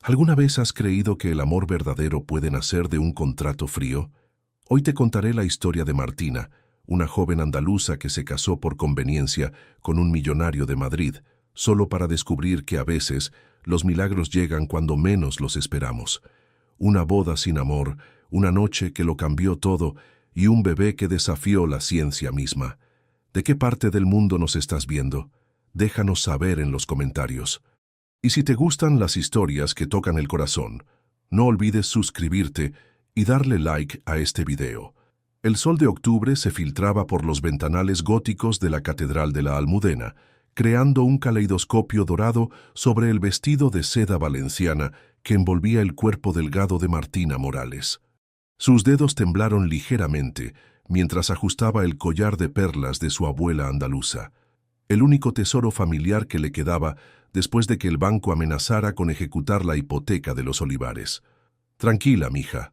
¿Alguna vez has creído que el amor verdadero puede nacer de un contrato frío? Hoy te contaré la historia de Martina, una joven andaluza que se casó por conveniencia con un millonario de Madrid, solo para descubrir que a veces los milagros llegan cuando menos los esperamos. Una boda sin amor, una noche que lo cambió todo y un bebé que desafió la ciencia misma. ¿De qué parte del mundo nos estás viendo? Déjanos saber en los comentarios. Y si te gustan las historias que tocan el corazón, no olvides suscribirte y darle like a este video. El sol de octubre se filtraba por los ventanales góticos de la Catedral de la Almudena, creando un caleidoscopio dorado sobre el vestido de seda valenciana que envolvía el cuerpo delgado de Martina Morales. Sus dedos temblaron ligeramente mientras ajustaba el collar de perlas de su abuela andaluza, el único tesoro familiar que le quedaba después de que el banco amenazara con ejecutar la hipoteca de los olivares. «Tranquila, mija»,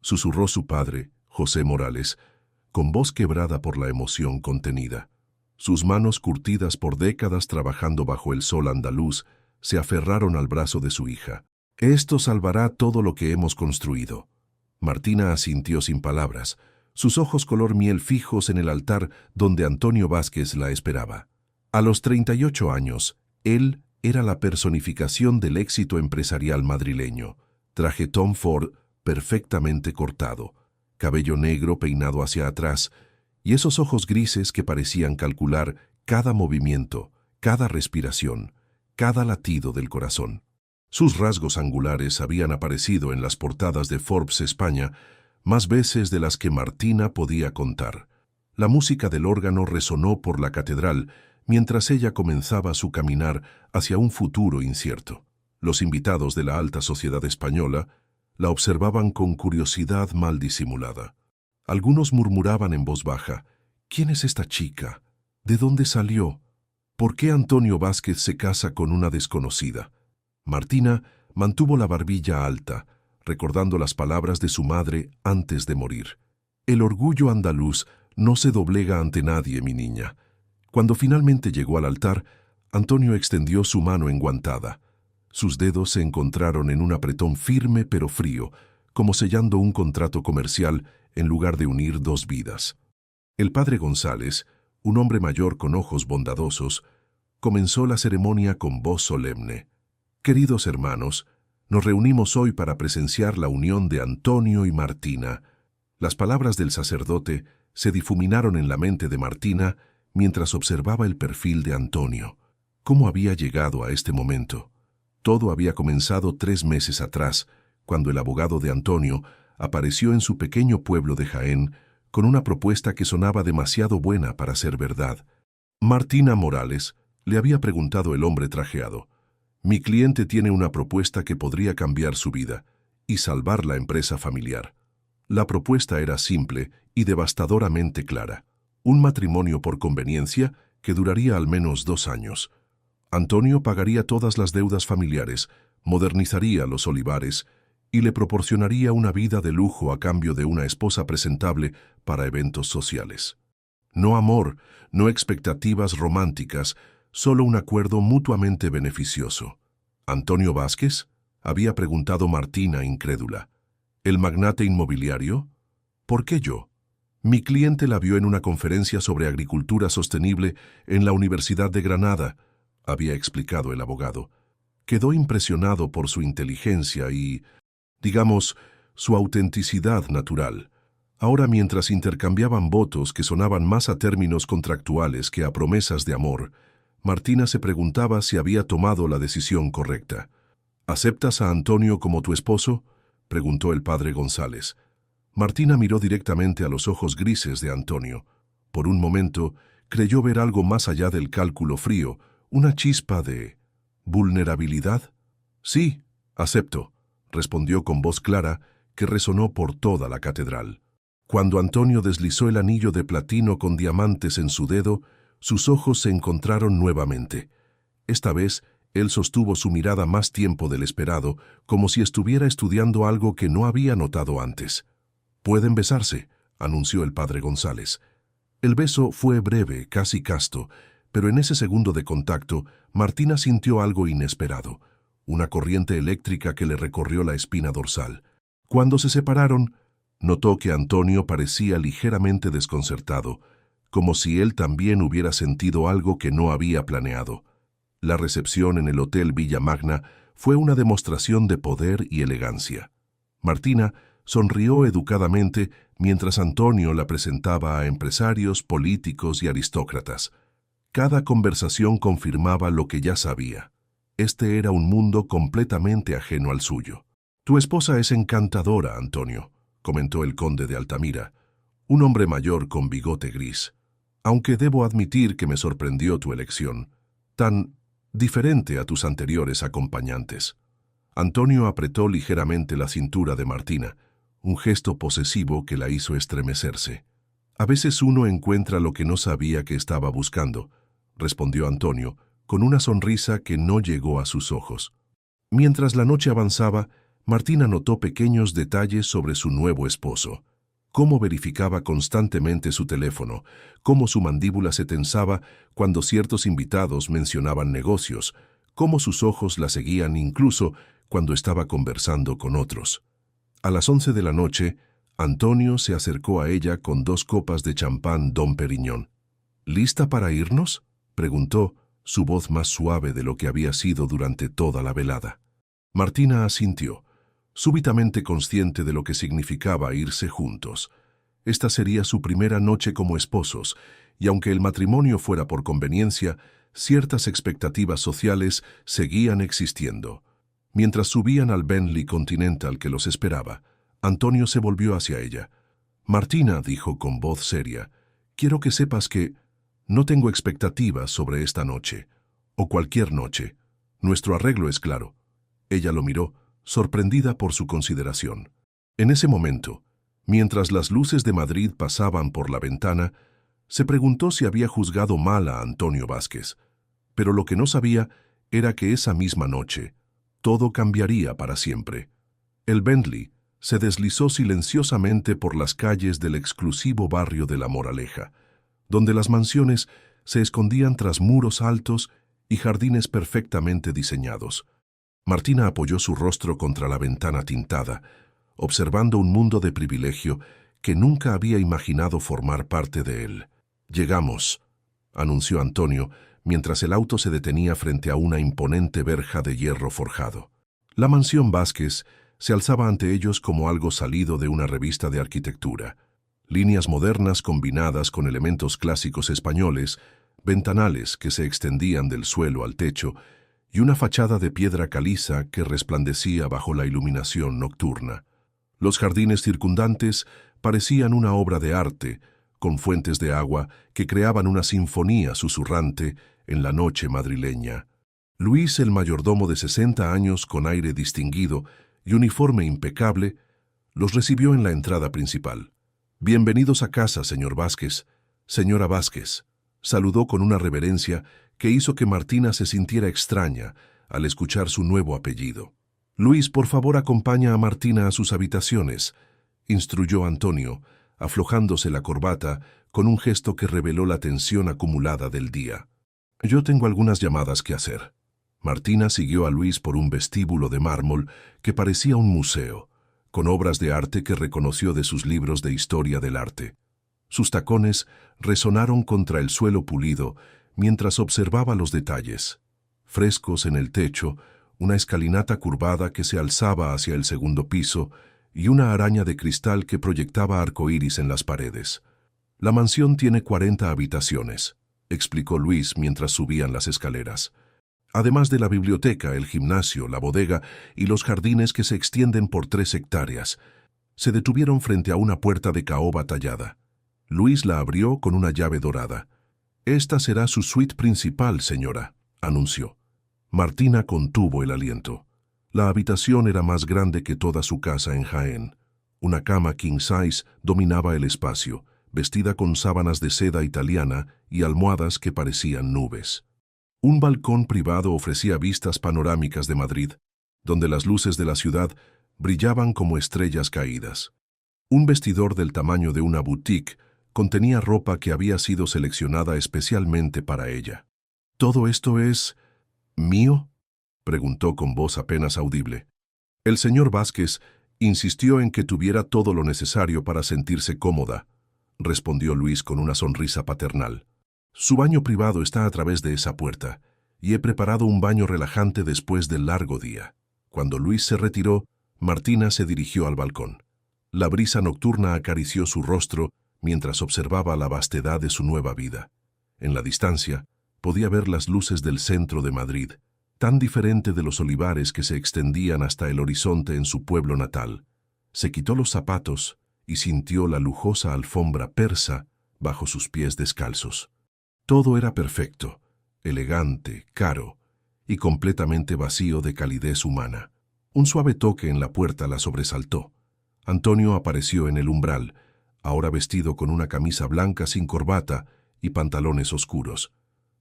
susurró su padre, José Morales, con voz quebrada por la emoción contenida. Sus manos curtidas por décadas trabajando bajo el sol andaluz se aferraron al brazo de su hija. «Esto salvará todo lo que hemos construido». Martina asintió sin palabras, sus ojos color miel fijos en el altar donde Antonio Vázquez la esperaba. A los 38 años, él era la personificación del éxito empresarial madrileño. Traje Tom Ford perfectamente cortado, cabello negro peinado hacia atrás, y esos ojos grises que parecían calcular cada movimiento, cada respiración, cada latido del corazón. Sus rasgos angulares habían aparecido en las portadas de Forbes España más veces de las que Martina podía contar. La música del órgano resonó por la catedral mientras ella comenzaba su caminar hacia un futuro incierto. Los invitados de la alta sociedad española la observaban con curiosidad mal disimulada. Algunos murmuraban en voz baja: «¿Quién es esta chica? ¿De dónde salió? ¿Por qué Antonio Vázquez se casa con una desconocida?». Martina mantuvo la barbilla alta, recordando las palabras de su madre antes de morir. «El orgullo andaluz no se doblega ante nadie, mi niña». Cuando finalmente llegó al altar, Antonio extendió su mano enguantada. Sus dedos se encontraron en un apretón firme pero frío, como sellando un contrato comercial en lugar de unir dos vidas. El padre González, un hombre mayor con ojos bondadosos, comenzó la ceremonia con voz solemne. «Queridos hermanos, nos reunimos hoy para presenciar la unión de Antonio y Martina». Las palabras del sacerdote se difuminaron en la mente de Martina mientras observaba el perfil de Antonio. ¿Cómo había llegado a este momento? Todo había comenzado 3 meses atrás, cuando el abogado de Antonio apareció en su pequeño pueblo de Jaén con una propuesta que sonaba demasiado buena para ser verdad. «Martina Morales», le había preguntado el hombre trajeado, «mi cliente tiene una propuesta que podría cambiar su vida y salvar la empresa familiar». La propuesta era simple y devastadoramente clara. Un matrimonio por conveniencia que duraría al menos 2 años. Antonio pagaría todas las deudas familiares, modernizaría los olivares y le proporcionaría una vida de lujo a cambio de una esposa presentable para eventos sociales. No amor, no expectativas románticas, solo un acuerdo mutuamente beneficioso. ¿Antonio Vázquez?, había preguntado Martina incrédula. ¿El magnate inmobiliario? ¿Por qué yo? Mi cliente la vio en una conferencia sobre agricultura sostenible en la Universidad de Granada, había explicado el abogado. Quedó impresionado por su inteligencia y, digamos, su autenticidad natural. Ahora, mientras intercambiaban votos que sonaban más a términos contractuales que a promesas de amor, Martina se preguntaba si había tomado la decisión correcta. «¿Aceptas a Antonio como tu esposo?», preguntó el padre González. Martina miró directamente a los ojos grises de Antonio. Por un momento, creyó ver algo más allá del cálculo frío, una chispa de vulnerabilidad. «Sí, acepto», respondió con voz clara que resonó por toda la catedral. Cuando Antonio deslizó el anillo de platino con diamantes en su dedo, sus ojos se encontraron nuevamente. Esta vez, él sostuvo su mirada más tiempo del esperado, como si estuviera estudiando algo que no había notado antes. «Pueden besarse», anunció el padre González. El beso fue breve, casi casto, pero en ese segundo de contacto, Martina sintió algo inesperado, una corriente eléctrica que le recorrió la espina dorsal. Cuando se separaron, notó que Antonio parecía ligeramente desconcertado, como si él también hubiera sentido algo que no había planeado. La recepción en el Hotel Villa Magna fue una demostración de poder y elegancia. Martina sonrió educadamente mientras Antonio la presentaba a empresarios, políticos y aristócratas. Cada conversación confirmaba lo que ya sabía. Este era un mundo completamente ajeno al suyo. «Tu esposa es encantadora, Antonio», comentó el conde de Altamira, un hombre mayor con bigote gris. «Aunque debo admitir que me sorprendió tu elección, tan diferente a tus anteriores acompañantes». Antonio apretó ligeramente la cintura de Martina, un gesto posesivo que la hizo estremecerse. «A veces uno encuentra lo que no sabía que estaba buscando», respondió Antonio, con una sonrisa que no llegó a sus ojos. Mientras la noche avanzaba, Martina notó pequeños detalles sobre su nuevo esposo. Cómo verificaba constantemente su teléfono, cómo su mandíbula se tensaba cuando ciertos invitados mencionaban negocios, cómo sus ojos la seguían incluso cuando estaba conversando con otros. A las 11 de la noche, Antonio se acercó a ella con 2 copas de champán Dom Perignon. «¿Lista para irnos?», preguntó, su voz más suave de lo que había sido durante toda la velada. Martina asintió, súbitamente consciente de lo que significaba irse juntos. Esta sería su primera noche como esposos, y aunque el matrimonio fuera por conveniencia, ciertas expectativas sociales seguían existiendo. Mientras subían al Bentley Continental que los esperaba, Antonio se volvió hacia ella. «Martina», dijo con voz seria, «quiero que sepas que no tengo expectativas sobre esta noche, o cualquier noche. Nuestro arreglo es claro». Ella lo miró, sorprendida por su consideración. En ese momento, mientras las luces de Madrid pasaban por la ventana, se preguntó si había juzgado mal a Antonio Vázquez. Pero lo que no sabía era que esa misma noche, todo cambiaría para siempre. El Bentley se deslizó silenciosamente por las calles del exclusivo barrio de La Moraleja, donde las mansiones se escondían tras muros altos y jardines perfectamente diseñados. Martina apoyó su rostro contra la ventana tintada, observando un mundo de privilegio que nunca había imaginado formar parte de él. «Llegamos», anunció Antonio, mientras el auto se detenía frente a una imponente verja de hierro forjado. La mansión Vázquez se alzaba ante ellos como algo salido de una revista de arquitectura. Líneas modernas combinadas con elementos clásicos españoles, ventanales que se extendían del suelo al techo, y una fachada de piedra caliza que resplandecía bajo la iluminación nocturna. Los jardines circundantes parecían una obra de arte, con fuentes de agua que creaban una sinfonía susurrante en la noche madrileña. Luis, el mayordomo de 60 años con aire distinguido y uniforme impecable, los recibió en la entrada principal. «Bienvenidos a casa, señor Vázquez, señora Vázquez», saludó con una reverencia que hizo que Martina se sintiera extraña al escuchar su nuevo apellido. «Luis, por favor, acompaña a Martina a sus habitaciones», instruyó Antonio, aflojándose la corbata con un gesto que reveló la tensión acumulada del día. «Yo tengo algunas llamadas que hacer». Martina siguió a Luis por un vestíbulo de mármol que parecía un museo, con obras de arte que reconoció de sus libros de historia del arte. Sus tacones resonaron contra el suelo pulido mientras observaba los detalles. Frescos en el techo, una escalinata curvada que se alzaba hacia el segundo piso y una araña de cristal que proyectaba arcoíris en las paredes. «La mansión tiene 40 habitaciones», explicó Luis mientras subían las escaleras. «Además de la biblioteca, el gimnasio, la bodega y los jardines que se extienden por 3 hectáreas. Se detuvieron frente a una puerta de caoba tallada. Luis la abrió con una llave dorada. «Esta será su suite principal, señora», anunció. Martina contuvo el aliento. La habitación era más grande que toda su casa en Jaén. Una cama king size dominaba el espacio, vestida con sábanas de seda italiana y almohadas que parecían nubes. Un balcón privado ofrecía vistas panorámicas de Madrid, donde las luces de la ciudad brillaban como estrellas caídas. Un vestidor del tamaño de una boutique contenía ropa que había sido seleccionada especialmente para ella. «¿Todo esto es mío?», preguntó con voz apenas audible. El señor Vázquez insistió en que tuviera todo lo necesario para sentirse cómoda, respondió Luis con una sonrisa paternal. Su baño privado está a través de esa puerta, y he preparado un baño relajante después del largo día. Cuando Luis se retiró, Martina se dirigió al balcón. La brisa nocturna acarició su rostro mientras observaba la vastedad de su nueva vida. En la distancia, podía ver las luces del centro de Madrid, tan diferente de los olivares que se extendían hasta el horizonte en su pueblo natal. Se quitó los zapatos y sintió la lujosa alfombra persa bajo sus pies descalzos. Todo era perfecto, elegante, caro y completamente vacío de calidez humana. Un suave toque en la puerta la sobresaltó. Antonio apareció en el umbral, ahora vestido con una camisa blanca sin corbata y pantalones oscuros.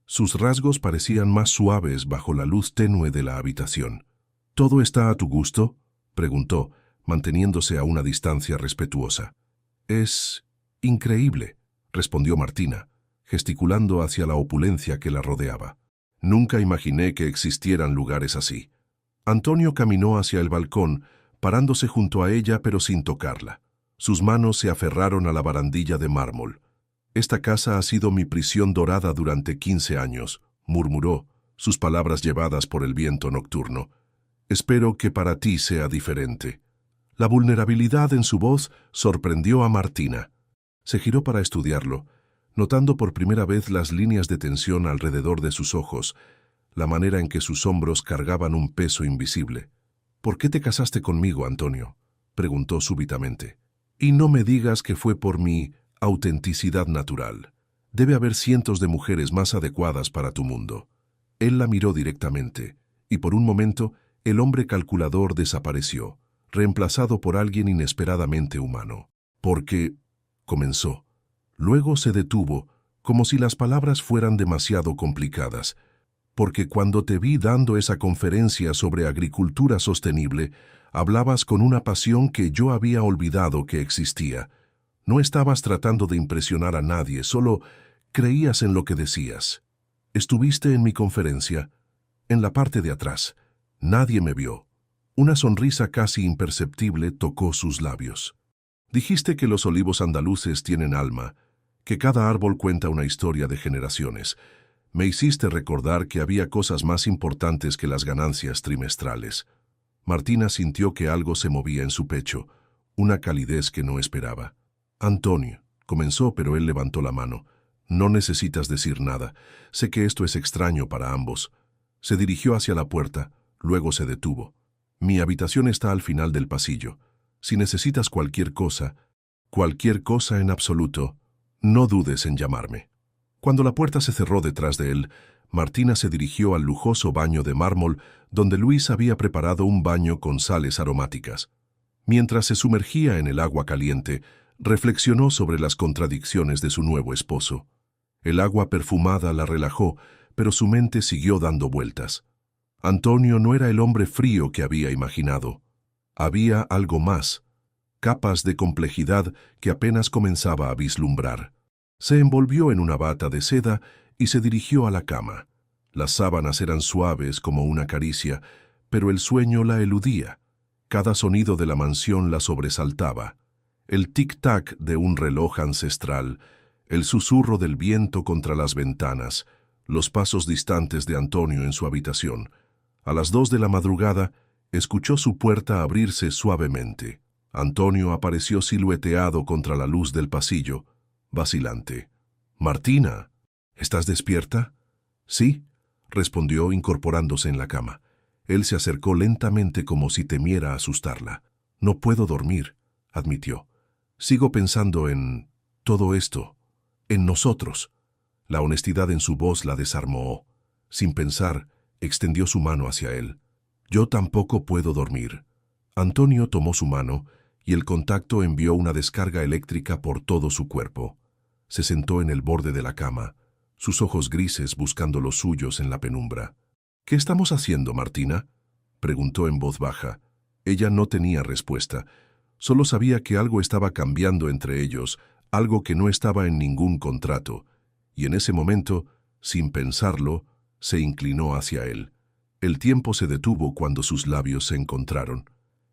Sus rasgos parecían más suaves bajo la luz tenue de la habitación. ¿Todo está a tu gusto?, preguntó, manteniéndose a una distancia respetuosa. Es increíble, respondió Martina, gesticulando hacia la opulencia que la rodeaba. Nunca imaginé que existieran lugares así. Antonio caminó hacia el balcón, parándose junto a ella pero sin tocarla. Sus manos se aferraron a la barandilla de mármol. «Esta casa ha sido mi prisión dorada durante 15 años», murmuró, sus palabras llevadas por el viento nocturno. «Espero que para ti sea diferente». La vulnerabilidad en su voz sorprendió a Martina. Se giró para estudiarlo, notando por primera vez las líneas de tensión alrededor de sus ojos, la manera en que sus hombros cargaban un peso invisible. «¿Por qué te casaste conmigo, Antonio?», preguntó súbitamente. «Y no me digas que fue por mi autenticidad natural. Debe haber cientos de mujeres más adecuadas para tu mundo». Él la miró directamente, y por un momento el hombre calculador desapareció, reemplazado por alguien inesperadamente humano. «Porque», comenzó. Luego se detuvo, como si las palabras fueran demasiado complicadas. «Porque cuando te vi dando esa conferencia sobre agricultura sostenible, hablabas con una pasión que yo había olvidado que existía. No estabas tratando de impresionar a nadie, solo creías en lo que decías. Estuviste en mi conferencia, en la parte de atrás. Nadie me vio». Una sonrisa casi imperceptible tocó sus labios. «Dijiste que los olivos andaluces tienen alma, que cada árbol cuenta una historia de generaciones. Me hiciste recordar que había cosas más importantes que las ganancias trimestrales». Martina sintió que algo se movía en su pecho, una calidez que no esperaba. «Antonio», comenzó, pero él levantó la mano. «No necesitas decir nada. Sé que esto es extraño para ambos». Se dirigió hacia la puerta, luego se detuvo. «Mi habitación está al final del pasillo. Si necesitas cualquier cosa en absoluto, no dudes en llamarme». Cuando la puerta se cerró detrás de él, Martina se dirigió al lujoso baño de mármol donde Luis había preparado un baño con sales aromáticas. Mientras se sumergía en el agua caliente, reflexionó sobre las contradicciones de su nuevo esposo. El agua perfumada la relajó, pero su mente siguió dando vueltas. Antonio no era el hombre frío que había imaginado. Había algo más, capas de complejidad que apenas comenzaba a vislumbrar. Se envolvió en una bata de seda y se dirigió a la cama. Las sábanas eran suaves como una caricia, pero el sueño la eludía. Cada sonido de la mansión la sobresaltaba. El tic-tac de un reloj ancestral, el susurro del viento contra las ventanas, los pasos distantes de Antonio en su habitación. A las 2 de la madrugada, escuchó su puerta abrirse suavemente. Antonio apareció silueteado contra la luz del pasillo, vacilante. «Martina, ¿estás despierta?» «Sí», respondió incorporándose en la cama. Él se acercó lentamente como si temiera asustarla. «No puedo dormir», admitió. «Sigo pensando en todo esto, en nosotros». La honestidad en su voz la desarmó. Sin pensar, extendió su mano hacia él. «Yo tampoco puedo dormir». Antonio tomó su mano y el contacto envió una descarga eléctrica por todo su cuerpo. Se sentó en el borde de la cama, sus ojos grises buscando los suyos en la penumbra. «¿Qué estamos haciendo, Martina?», preguntó en voz baja. Ella no tenía respuesta. Solo sabía que algo estaba cambiando entre ellos, algo que no estaba en ningún contrato. Y en ese momento, sin pensarlo, se inclinó hacia él. El tiempo se detuvo cuando sus labios se encontraron.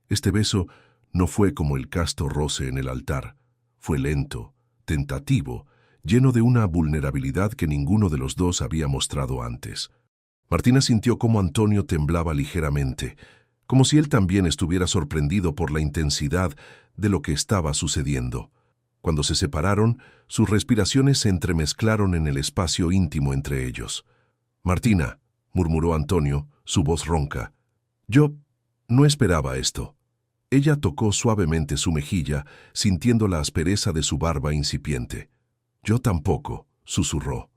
Este beso no fue como el casto roce en el altar. Fue lento, tentativo, lleno de una vulnerabilidad que ninguno de los dos había mostrado antes. Martina sintió cómo Antonio temblaba ligeramente, como si él también estuviera sorprendido por la intensidad de lo que estaba sucediendo. Cuando se separaron, sus respiraciones se entremezclaron en el espacio íntimo entre ellos. «Martina», murmuró Antonio, su voz ronca. «Yo no esperaba esto». Ella tocó suavemente su mejilla, sintiendo la aspereza de su barba incipiente. «Yo tampoco», susurró.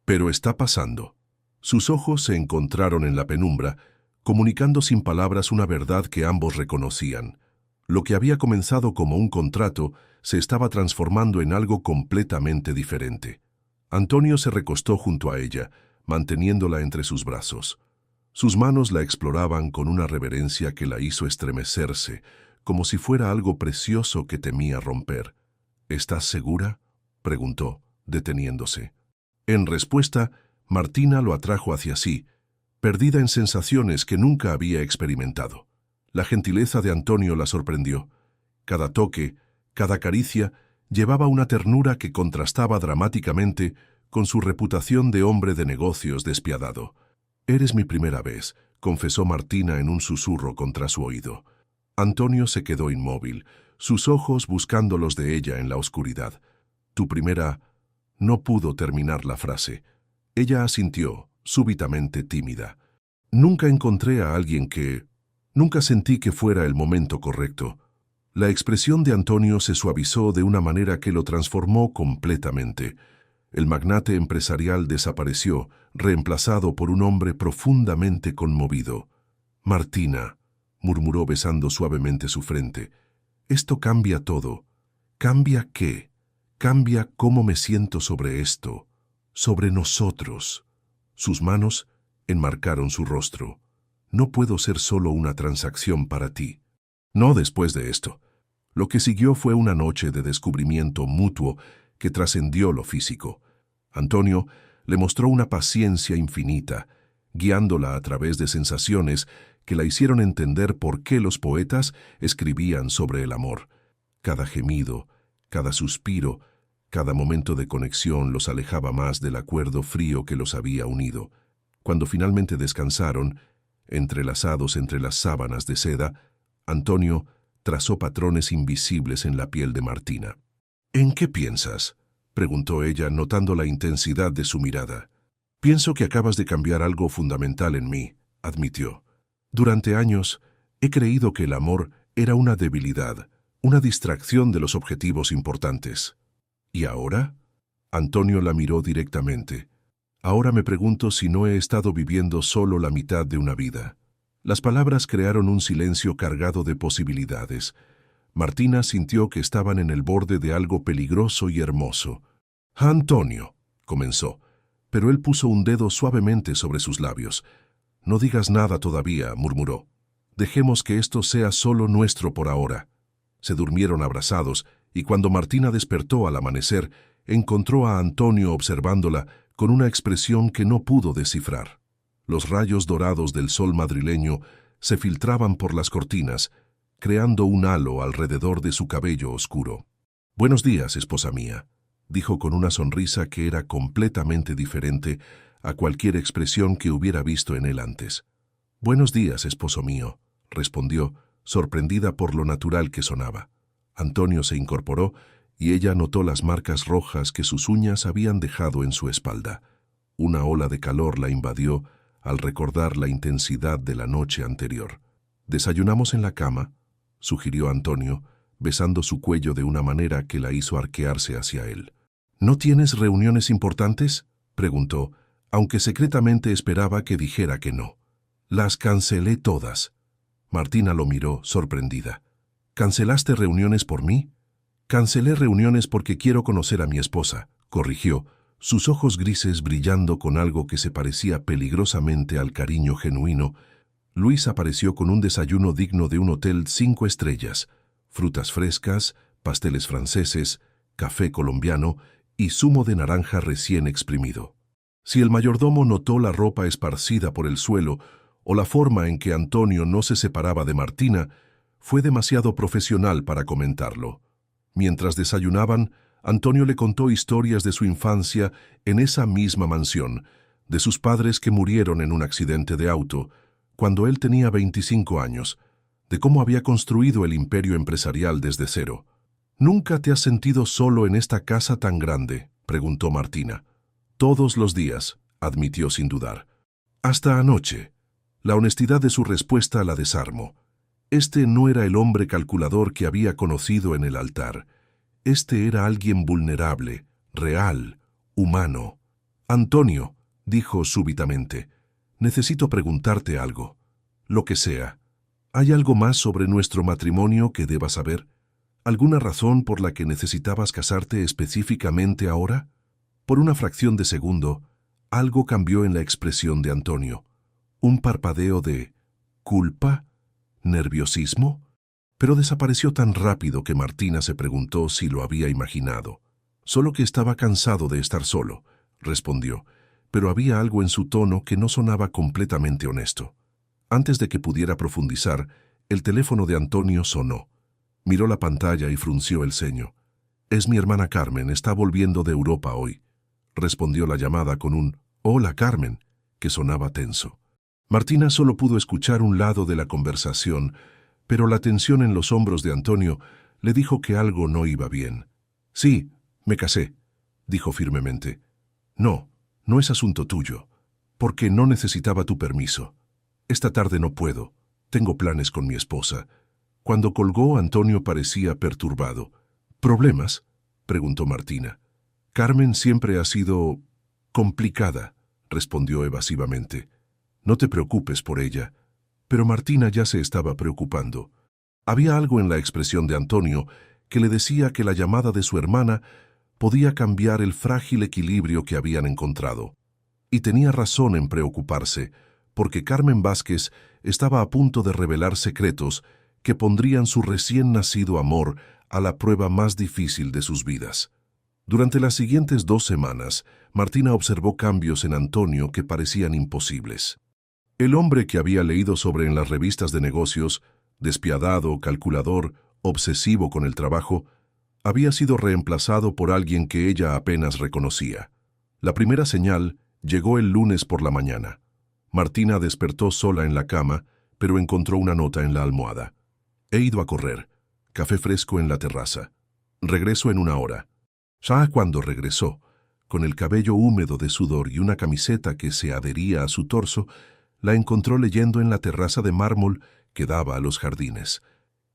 «Pero está pasando». Sus ojos se encontraron en la penumbra, comunicando sin palabras una verdad que ambos reconocían. Lo que había comenzado como un contrato se estaba transformando en algo completamente diferente. Antonio se recostó junto a ella, manteniéndola entre sus brazos. Sus manos la exploraban con una reverencia que la hizo estremecerse, como si fuera algo precioso que temía romper. «¿Estás segura?», preguntó, deteniéndose. En respuesta, Martina lo atrajo hacia sí, perdida en sensaciones que nunca había experimentado. La gentileza de Antonio la sorprendió. Cada toque, cada caricia, llevaba una ternura que contrastaba dramáticamente con su reputación de hombre de negocios despiadado. «Eres mi primera vez», confesó Martina en un susurro contra su oído. Antonio se quedó inmóvil, sus ojos buscando los de ella en la oscuridad. «Tu primera...» No pudo terminar la frase. Ella asintió, súbitamente tímida. «Nunca encontré a alguien que... Nunca sentí que fuera el momento correcto». La expresión de Antonio se suavizó de una manera que lo transformó completamente. El magnate empresarial desapareció, reemplazado por un hombre profundamente conmovido. «Martina», murmuró besando suavemente su frente, «esto cambia todo». «¿Cambia qué?» «Cambia cómo me siento sobre esto, sobre nosotros». Sus manos enmarcaron su rostro. «No puedo ser solo una transacción para ti». No después de esto. Lo que siguió fue una noche de descubrimiento mutuo que trascendió lo físico. Antonio le mostró una paciencia infinita, guiándola a través de sensaciones que la hicieron entender por qué los poetas escribían sobre el amor. Cada gemido, cada suspiro, cada momento de conexión los alejaba más del acuerdo frío que los había unido. Cuando finalmente descansaron, entrelazados entre las sábanas de seda, Antonio trazó patrones invisibles en la piel de Martina. «¿En qué piensas?», preguntó ella, notando la intensidad de su mirada. «Pienso que acabas de cambiar algo fundamental en mí», admitió. «Durante años he creído que el amor era una debilidad, una distracción de los objetivos importantes». «¿Y ahora?». Antonio la miró directamente. «Ahora me pregunto si no he estado viviendo solo la mitad de una vida». Las palabras crearon un silencio cargado de posibilidades. Martina sintió que estaban en el borde de algo peligroso y hermoso. «Antonio», comenzó, pero él puso un dedo suavemente sobre sus labios. «No digas nada todavía», murmuró. «Dejemos que esto sea solo nuestro por ahora». Se durmieron abrazados, y cuando Martina despertó al amanecer, encontró a Antonio observándola con una expresión que no pudo descifrar. Los rayos dorados del sol madrileño se filtraban por las cortinas, creando un halo alrededor de su cabello oscuro. «Buenos días, esposa mía», dijo con una sonrisa que era completamente diferente a cualquier expresión que hubiera visto en él antes. «Buenos días, esposo mío», respondió, sorprendida por lo natural que sonaba. Antonio se incorporó y ella notó las marcas rojas que sus uñas habían dejado en su espalda. Una ola de calor la invadió al recordar la intensidad de la noche anterior. «¿Desayunamos en la cama?», sugirió Antonio, besando su cuello de una manera que la hizo arquearse hacia él. «¿No tienes reuniones importantes?», preguntó, aunque secretamente esperaba que dijera que no. «Las cancelé todas». Martina lo miró, sorprendida. «¿Cancelaste reuniones por mí?». «Cancelé reuniones porque quiero conocer a mi esposa», corrigió, sus ojos grises brillando con algo que se parecía peligrosamente al cariño genuino. Luis apareció con un desayuno digno de un hotel 5 estrellas, frutas frescas, pasteles franceses, café colombiano y zumo de naranja recién exprimido. Si el mayordomo notó la ropa esparcida por el suelo o la forma en que Antonio no se separaba de Martina, fue demasiado profesional para comentarlo. Mientras desayunaban, Antonio le contó historias de su infancia en esa misma mansión, de sus padres que murieron en un accidente de auto, cuando él tenía 25 años, de cómo había construido el imperio empresarial desde cero. «¿Nunca te has sentido solo en esta casa tan grande?», preguntó Martina. «Todos los días», admitió sin dudar. «Hasta anoche». La honestidad de su respuesta la desarmó. Este no era el hombre calculador que había conocido en el altar. Este era alguien vulnerable, real, humano. «Antonio», dijo súbitamente, «necesito preguntarte algo. Lo que sea. ¿Hay algo más sobre nuestro matrimonio que debas saber? ¿Alguna razón por la que necesitabas casarte específicamente ahora?» Por una fracción de segundo, algo cambió en la expresión de Antonio. Un parpadeo de culpa, nerviosismo, pero desapareció tan rápido que Martina se preguntó si lo había imaginado. «Solo que estaba cansado de estar solo», respondió, pero había algo en su tono que no sonaba completamente honesto. Antes de que pudiera profundizar, el teléfono de Antonio sonó. Miró la pantalla y frunció el ceño. «Es mi hermana Carmen, está volviendo de Europa hoy», respondió la llamada con un «Hola, Carmen», que sonaba tenso. Martina solo pudo escuchar un lado de la conversación, pero la tensión en los hombros de Antonio le dijo que algo no iba bien. «Sí, me casé», dijo firmemente. «No, no es asunto tuyo, porque no necesitaba tu permiso. Esta tarde no puedo, tengo planes con mi esposa». Cuando colgó, Antonio parecía perturbado. «¿Problemas?», preguntó Martina. «Carmen siempre ha sido complicada», respondió evasivamente. «No te preocupes por ella». Pero Martina ya se estaba preocupando. Había algo en la expresión de Antonio que le decía que la llamada de su hermana podía cambiar el frágil equilibrio que habían encontrado. Y tenía razón en preocuparse, porque Carmen Vázquez estaba a punto de revelar secretos que pondrían su recién nacido amor a la prueba más difícil de sus vidas. Durante las siguientes 2 semanas, Martina observó cambios en Antonio que parecían imposibles. El hombre que había leído sobre en las revistas de negocios, despiadado, calculador, obsesivo con el trabajo, había sido reemplazado por alguien que ella apenas reconocía. La primera señal llegó el lunes por la mañana. Martina despertó sola en la cama, pero encontró una nota en la almohada. «He ido a correr. Café fresco en la terraza. Regreso en 1 hora». Ya cuando regresó, con el cabello húmedo de sudor y una camiseta que se adhería a su torso, la encontró leyendo en la terraza de mármol que daba a los jardines.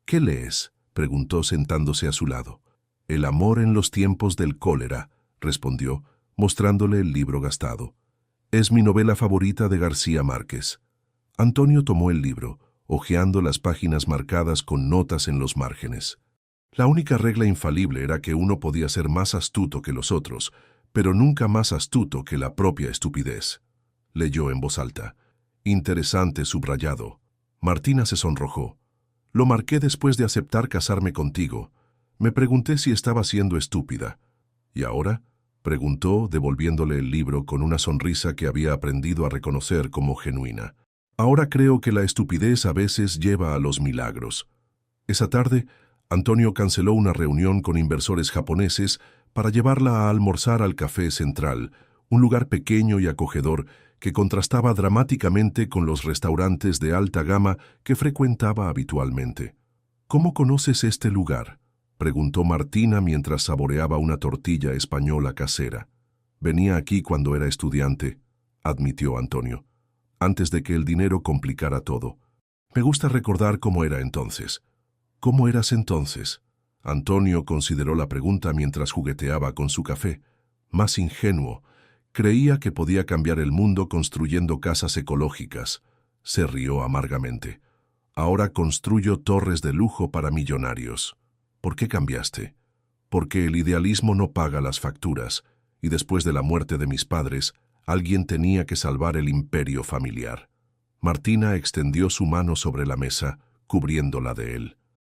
«¿Qué lees?», preguntó sentándose a su lado. «El amor en los tiempos del cólera», respondió, mostrándole el libro gastado. «Es mi novela favorita de García Márquez». Antonio tomó el libro, hojeando las páginas marcadas con notas en los márgenes. La única regla infalible era que uno podía ser más astuto que los otros, pero nunca más astuto que la propia estupidez. Leyó en voz alta. «Interesante subrayado». Martina se sonrojó. «Lo marqué después de aceptar casarme contigo. Me pregunté si estaba siendo estúpida». «¿Y ahora?», preguntó, devolviéndole el libro con una sonrisa que había aprendido a reconocer como genuina. «Ahora creo que la estupidez a veces lleva a los milagros». Esa tarde, Antonio canceló una reunión con inversores japoneses para llevarla a almorzar al Café Central, un lugar pequeño y acogedor que contrastaba dramáticamente con los restaurantes de alta gama que frecuentaba habitualmente. «¿Cómo conoces este lugar?», preguntó Martina mientras saboreaba una tortilla española casera. «Venía aquí cuando era estudiante», admitió Antonio, «antes de que el dinero complicara todo. Me gusta recordar cómo era entonces». «¿Cómo eras entonces?». Antonio consideró la pregunta mientras jugueteaba con su café. Más ingenuo. Creía que podía cambiar el mundo construyendo casas ecológicas. Se rió amargamente. «Ahora construyo torres de lujo para millonarios». «¿Por qué cambiaste?». «Porque el idealismo no paga las facturas, y después de la muerte de mis padres, alguien tenía que salvar el imperio familiar». Martina extendió su mano sobre la mesa, cubriéndola de él.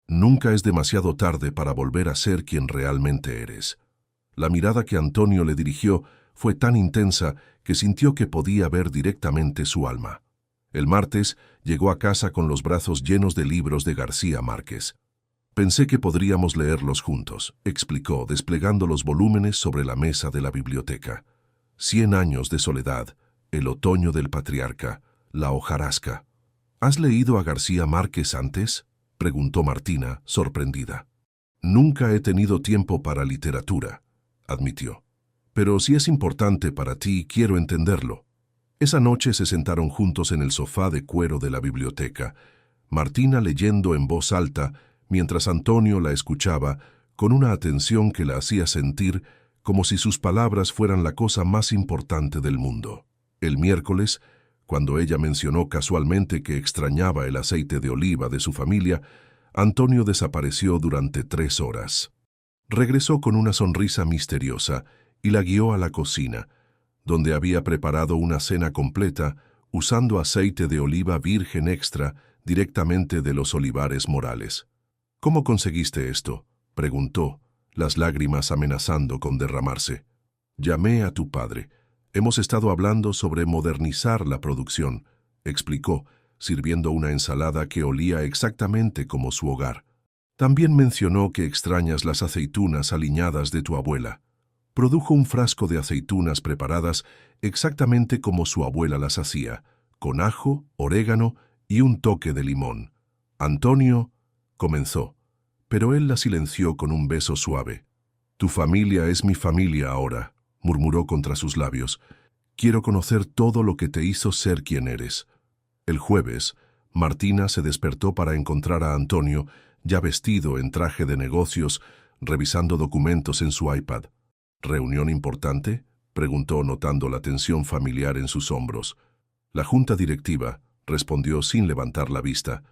«Nunca es demasiado tarde para volver a ser quien realmente eres». La mirada que Antonio le dirigió fue tan intensa que sintió que podía ver directamente su alma. El martes llegó a casa con los brazos llenos de libros de García Márquez. Pensé que podríamos leerlos juntos, explicó, desplegando los volúmenes sobre la mesa de la biblioteca. 100 años de soledad, El otoño del patriarca, La hojarasca. ¿Has leído a García Márquez antes?, preguntó Martina, sorprendida. Nunca he tenido tiempo para literatura, admitió. Pero si es importante para ti, quiero entenderlo. Esa noche se sentaron juntos en el sofá de cuero de la biblioteca, Martina leyendo en voz alta, mientras Antonio la escuchaba con una atención que la hacía sentir como si sus palabras fueran la cosa más importante del mundo. El miércoles, cuando ella mencionó casualmente que extrañaba el aceite de oliva de su familia, Antonio desapareció durante 3 horas. Regresó con una sonrisa misteriosa y la guió a la cocina, donde había preparado una cena completa usando aceite de oliva virgen extra directamente de los olivares Morales. «¿Cómo conseguiste esto?», preguntó, las lágrimas amenazando con derramarse. «Llamé a tu padre. Hemos estado hablando sobre modernizar la producción», explicó, sirviendo una ensalada que olía exactamente como su hogar. «También mencionó que extrañas las aceitunas aliñadas de tu abuela». Produjo un frasco de aceitunas preparadas exactamente como su abuela las hacía, con ajo, orégano y un toque de limón. «Antonio», comenzó, pero él la silenció con un beso suave. «Tu familia es mi familia ahora», murmuró contra sus labios. «Quiero conocer todo lo que te hizo ser quien eres». El jueves, Martina se despertó para encontrar a Antonio, ya vestido en traje de negocios, revisando documentos en su iPad. «¿Reunión importante?», preguntó, notando la tensión familiar en sus hombros. «La junta directiva», respondió sin levantar la vista.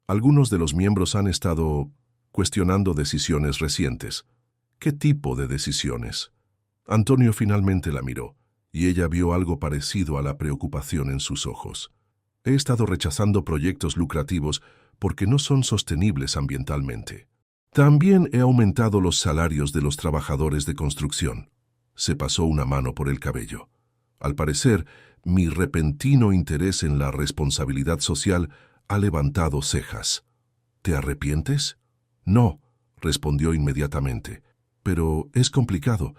«Algunos de los miembros han estado cuestionando decisiones recientes». «¿Qué tipo de decisiones?». Antonio finalmente la miró, y ella vio algo parecido a la preocupación en sus ojos. «He estado rechazando proyectos lucrativos porque no son sostenibles ambientalmente. También he aumentado los salarios de los trabajadores de construcción». Se pasó una mano por el cabello. «Al parecer, mi repentino interés en la responsabilidad social ha levantado cejas». «¿Te arrepientes?». «No», respondió inmediatamente. «Pero es complicado.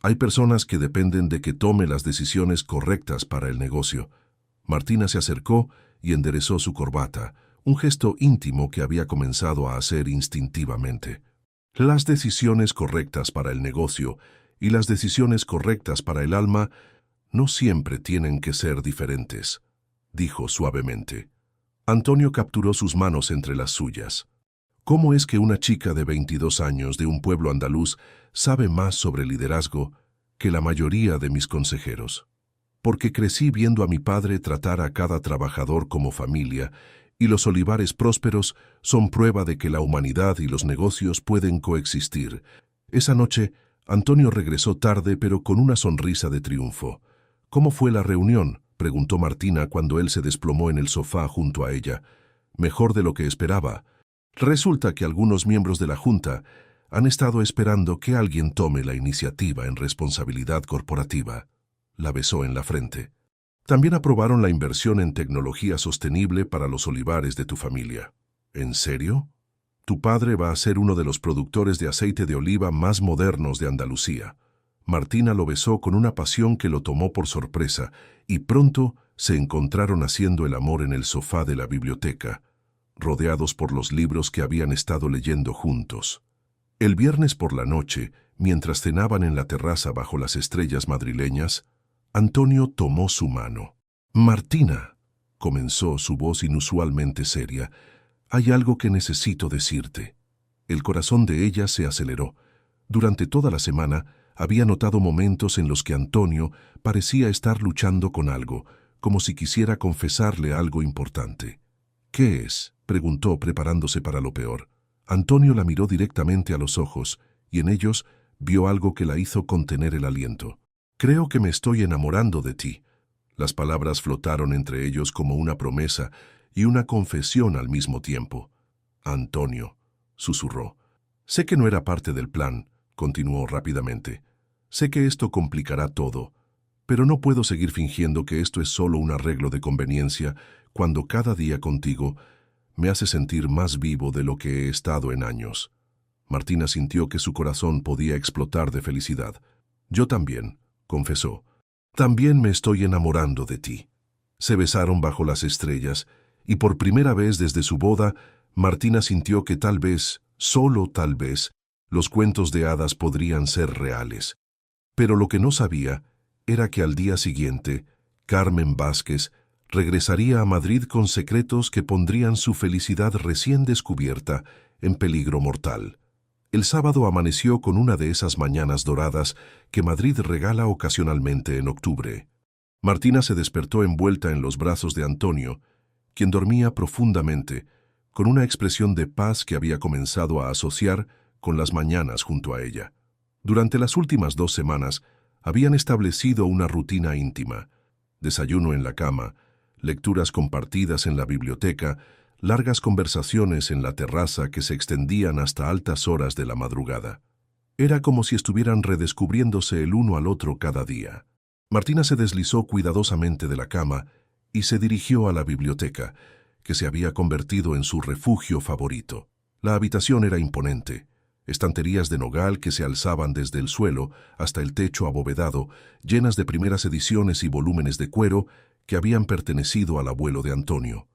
Hay personas que dependen de que tome las decisiones correctas para el negocio». Martina se acercó y enderezó su corbata, un gesto íntimo que había comenzado a hacer instintivamente. «Las decisiones correctas para el negocio y las decisiones correctas para el alma no siempre tienen que ser diferentes», dijo suavemente. Antonio capturó sus manos entre las suyas. «¿Cómo es que una chica de 22 años de un pueblo andaluz sabe más sobre liderazgo que la mayoría de mis consejeros?» «Porque crecí viendo a mi padre tratar a cada trabajador como familia, y los olivares prósperos son prueba de que la humanidad y los negocios pueden coexistir». Esa noche, Antonio regresó tarde, pero con una sonrisa de triunfo. «¿Cómo fue la reunión?», preguntó Martina cuando él se desplomó en el sofá junto a ella. «Mejor de lo que esperaba. Resulta que algunos miembros de la Junta han estado esperando que alguien tome la iniciativa en responsabilidad corporativa». La besó en la frente. «También aprobaron la inversión en tecnología sostenible para los olivares de tu familia». «¿En serio?». «Tu padre va a ser uno de los productores de aceite de oliva más modernos de Andalucía». Martina lo besó con una pasión que lo tomó por sorpresa, y pronto se encontraron haciendo el amor en el sofá de la biblioteca, rodeados por los libros que habían estado leyendo juntos. El viernes por la noche, mientras cenaban en la terraza bajo las estrellas madrileñas, Antonio tomó su mano. «Martina», comenzó, su voz inusualmente seria, «hay algo que necesito decirte». El corazón de ella se aceleró. Durante toda la semana había notado momentos en los que Antonio parecía estar luchando con algo, como si quisiera confesarle algo importante. «¿Qué es?», preguntó, preparándose para lo peor. Antonio la miró directamente a los ojos, y en ellos vio algo que la hizo contener el aliento. «Creo que me estoy enamorando de ti». Las palabras flotaron entre ellos como una promesa y una confesión al mismo tiempo. «Antonio», susurró. «Sé que no era parte del plan», continuó rápidamente. «Sé que esto complicará todo, Pero no puedo seguir fingiendo que esto es solo un arreglo de conveniencia cuando cada día contigo me hace sentir más vivo de lo que he estado en años. Martina sintió que su corazón podía explotar de felicidad. Yo también, confesó. También me estoy enamorando de ti. Se besaron bajo las estrellas, y por primera vez desde su boda, Martina sintió que tal vez, solo tal vez, los cuentos de hadas podrían ser reales. Pero lo que no sabía era que al día siguiente, Carmen Vázquez regresaría a Madrid con secretos que pondrían su felicidad recién descubierta en peligro mortal. El sábado amaneció con una de esas mañanas doradas que Madrid regala ocasionalmente en octubre. Martina se despertó envuelta en los brazos de Antonio, quien dormía profundamente, con una expresión de paz que había comenzado a asociar con las mañanas junto a ella. Durante las últimas 2 semanas, habían establecido una rutina íntima: desayuno en la cama, lecturas compartidas en la biblioteca, largas conversaciones en la terraza que se extendían hasta altas horas de la madrugada. Era como si estuvieran redescubriéndose el uno al otro cada día. Martina se deslizó cuidadosamente de la cama y se dirigió a la biblioteca, que se había convertido en su refugio favorito. La habitación era imponente. Estanterías de nogal que se alzaban desde el suelo hasta el techo abovedado, llenas de primeras ediciones y volúmenes de cuero que habían pertenecido al abuelo de Antonio.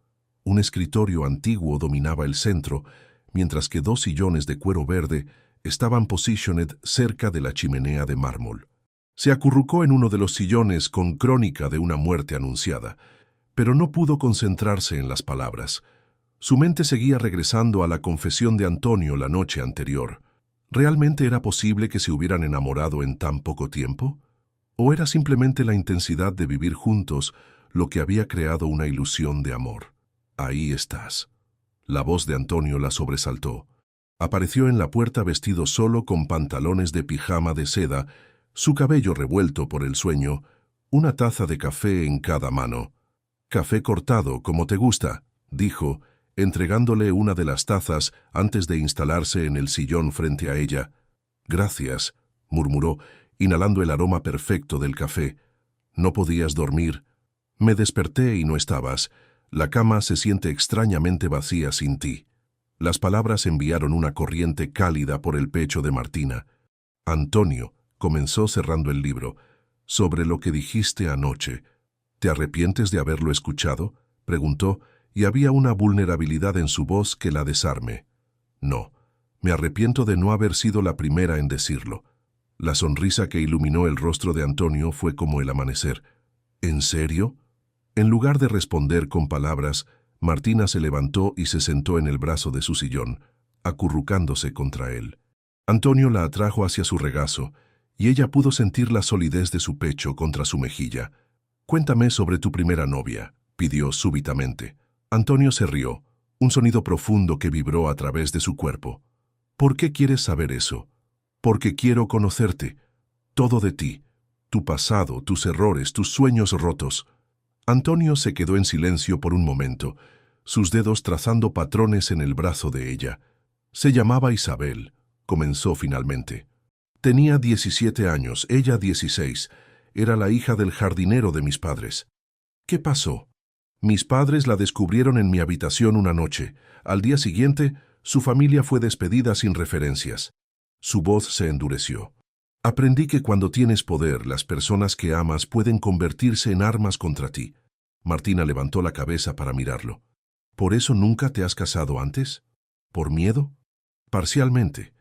Un escritorio antiguo dominaba el centro, mientras que 2 sillones de cuero verde estaban positioned cerca de la chimenea de mármol. Se acurrucó en uno de los sillones con crónica de una muerte anunciada, pero no pudo concentrarse en las palabras. Su mente seguía regresando a la confesión de Antonio la noche anterior. ¿Realmente era posible que se hubieran enamorado en tan poco tiempo? ¿O era simplemente la intensidad de vivir juntos lo que había creado una ilusión de amor? Ahí estás. La voz de Antonio la sobresaltó. Apareció en la puerta vestido solo con pantalones de pijama de seda, su cabello revuelto por el sueño, una taza de café en cada mano. «Café cortado, como te gusta», dijo, entregándole una de las tazas antes de instalarse en el sillón frente a ella. «Gracias», murmuró, inhalando el aroma perfecto del café. «¿No podías dormir?» «Me desperté y no estabas. La cama se siente extrañamente vacía sin ti». Las palabras enviaron una corriente cálida por el pecho de Martina. «Antonio», comenzó cerrando el libro, «sobre lo que dijiste anoche. ¿Te arrepientes de haberlo escuchado?», preguntó, y había una vulnerabilidad en su voz que la desarme. «No, me arrepiento de no haber sido la primera en decirlo». La sonrisa que iluminó el rostro de Antonio fue como el amanecer. «¿En serio?». En lugar de responder con palabras, Martina se levantó y se sentó en el brazo de su sillón, acurrucándose contra él. Antonio la atrajo hacia su regazo, y ella pudo sentir la solidez de su pecho contra su mejilla. «Cuéntame sobre tu primera novia», pidió súbitamente. Antonio se rió, un sonido profundo que vibró a través de su cuerpo. «¿Por qué quieres saber eso?». «Porque quiero conocerte. Todo de ti. Tu pasado, tus errores, tus sueños rotos». Antonio se quedó en silencio por un momento, sus dedos trazando patrones en el brazo de ella. «Se llamaba Isabel», comenzó finalmente. «Tenía 17 años, ella 16. Era la hija del jardinero de mis padres». «¿Qué pasó?». «Mis padres la descubrieron en mi habitación una noche. Al día siguiente, su familia fue despedida sin referencias». Su voz se endureció. «Aprendí que cuando tienes poder, las personas que amas pueden convertirse en armas contra ti». Martina levantó la cabeza para mirarlo. «¿Por eso nunca te has casado antes? ¿Por miedo?». «Parcialmente.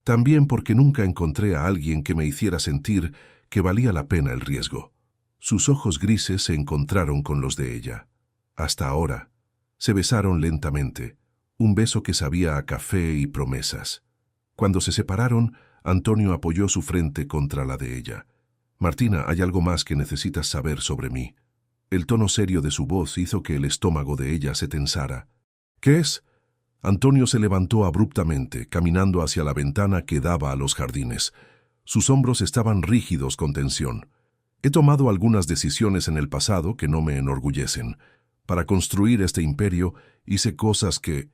También porque nunca encontré a alguien que me hiciera sentir que valía la pena el riesgo». Sus ojos grises se encontraron con los de ella. Hasta ahora. Se besaron lentamente, un beso que sabía a café y promesas. Cuando se separaron, Antonio apoyó su frente contra la de ella. «Martina, hay algo más que necesitas saber sobre mí». El tono serio de su voz hizo que el estómago de ella se tensara. «¿Qué es?». Antonio se levantó abruptamente, caminando hacia la ventana que daba a los jardines. Sus hombros estaban rígidos con tensión. «He tomado algunas decisiones en el pasado que no me enorgullecen. Para construir este imperio hice cosas que...».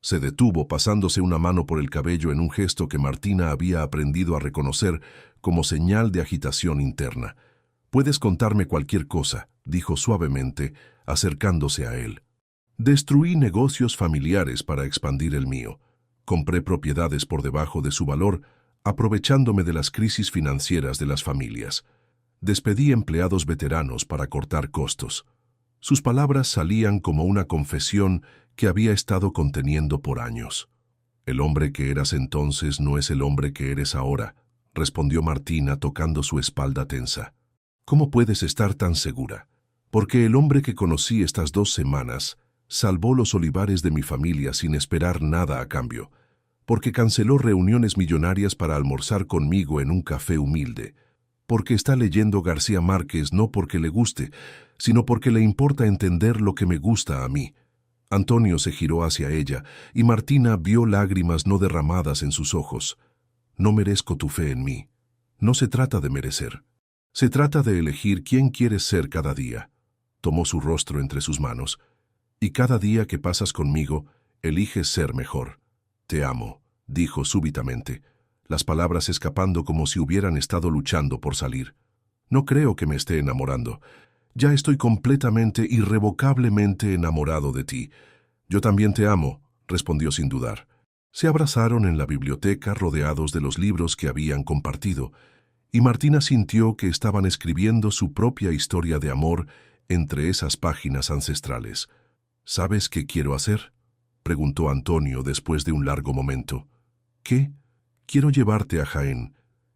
Se detuvo pasándose una mano por el cabello en un gesto que Martina había aprendido a reconocer como señal de agitación interna. Puedes contarme cualquier cosa, dijo suavemente, acercándose a él. Destruí negocios familiares para expandir el mío. Compré propiedades por debajo de su valor, aprovechándome de las crisis financieras de las familias. Despedí empleados veteranos para cortar costos. Sus palabras salían como una confesión que había estado conteniendo por años. El hombre que eras entonces no es el hombre que eres ahora, respondió Martina tocando su espalda tensa. ¿Cómo puedes estar tan segura? Porque el hombre que conocí estas 2 semanas salvó los olivares de mi familia sin esperar nada a cambio, porque canceló reuniones millonarias para almorzar conmigo en un café humilde, porque está leyendo García Márquez no porque le guste, sino porque le importa entender lo que me gusta a mí. Antonio se giró hacia ella y Martina vio lágrimas no derramadas en sus ojos. No merezco tu fe en mí. No se trata de merecer. Se trata de elegir quién quieres ser cada día. Tomó su rostro entre sus manos. Y cada día que pasas conmigo, eliges ser mejor. Te amo, dijo súbitamente, las palabras escapando como si hubieran estado luchando por salir. No creo que me esté enamorando. Ya estoy completamente, irrevocablemente enamorado de ti. Yo también te amo, respondió sin dudar. Se abrazaron en la biblioteca rodeados de los libros que habían compartido, y Martina sintió que estaban escribiendo su propia historia de amor entre esas páginas ancestrales. ¿Sabes qué quiero hacer?, preguntó Antonio después de un largo momento. ¿Qué? Quiero llevarte a Jaén.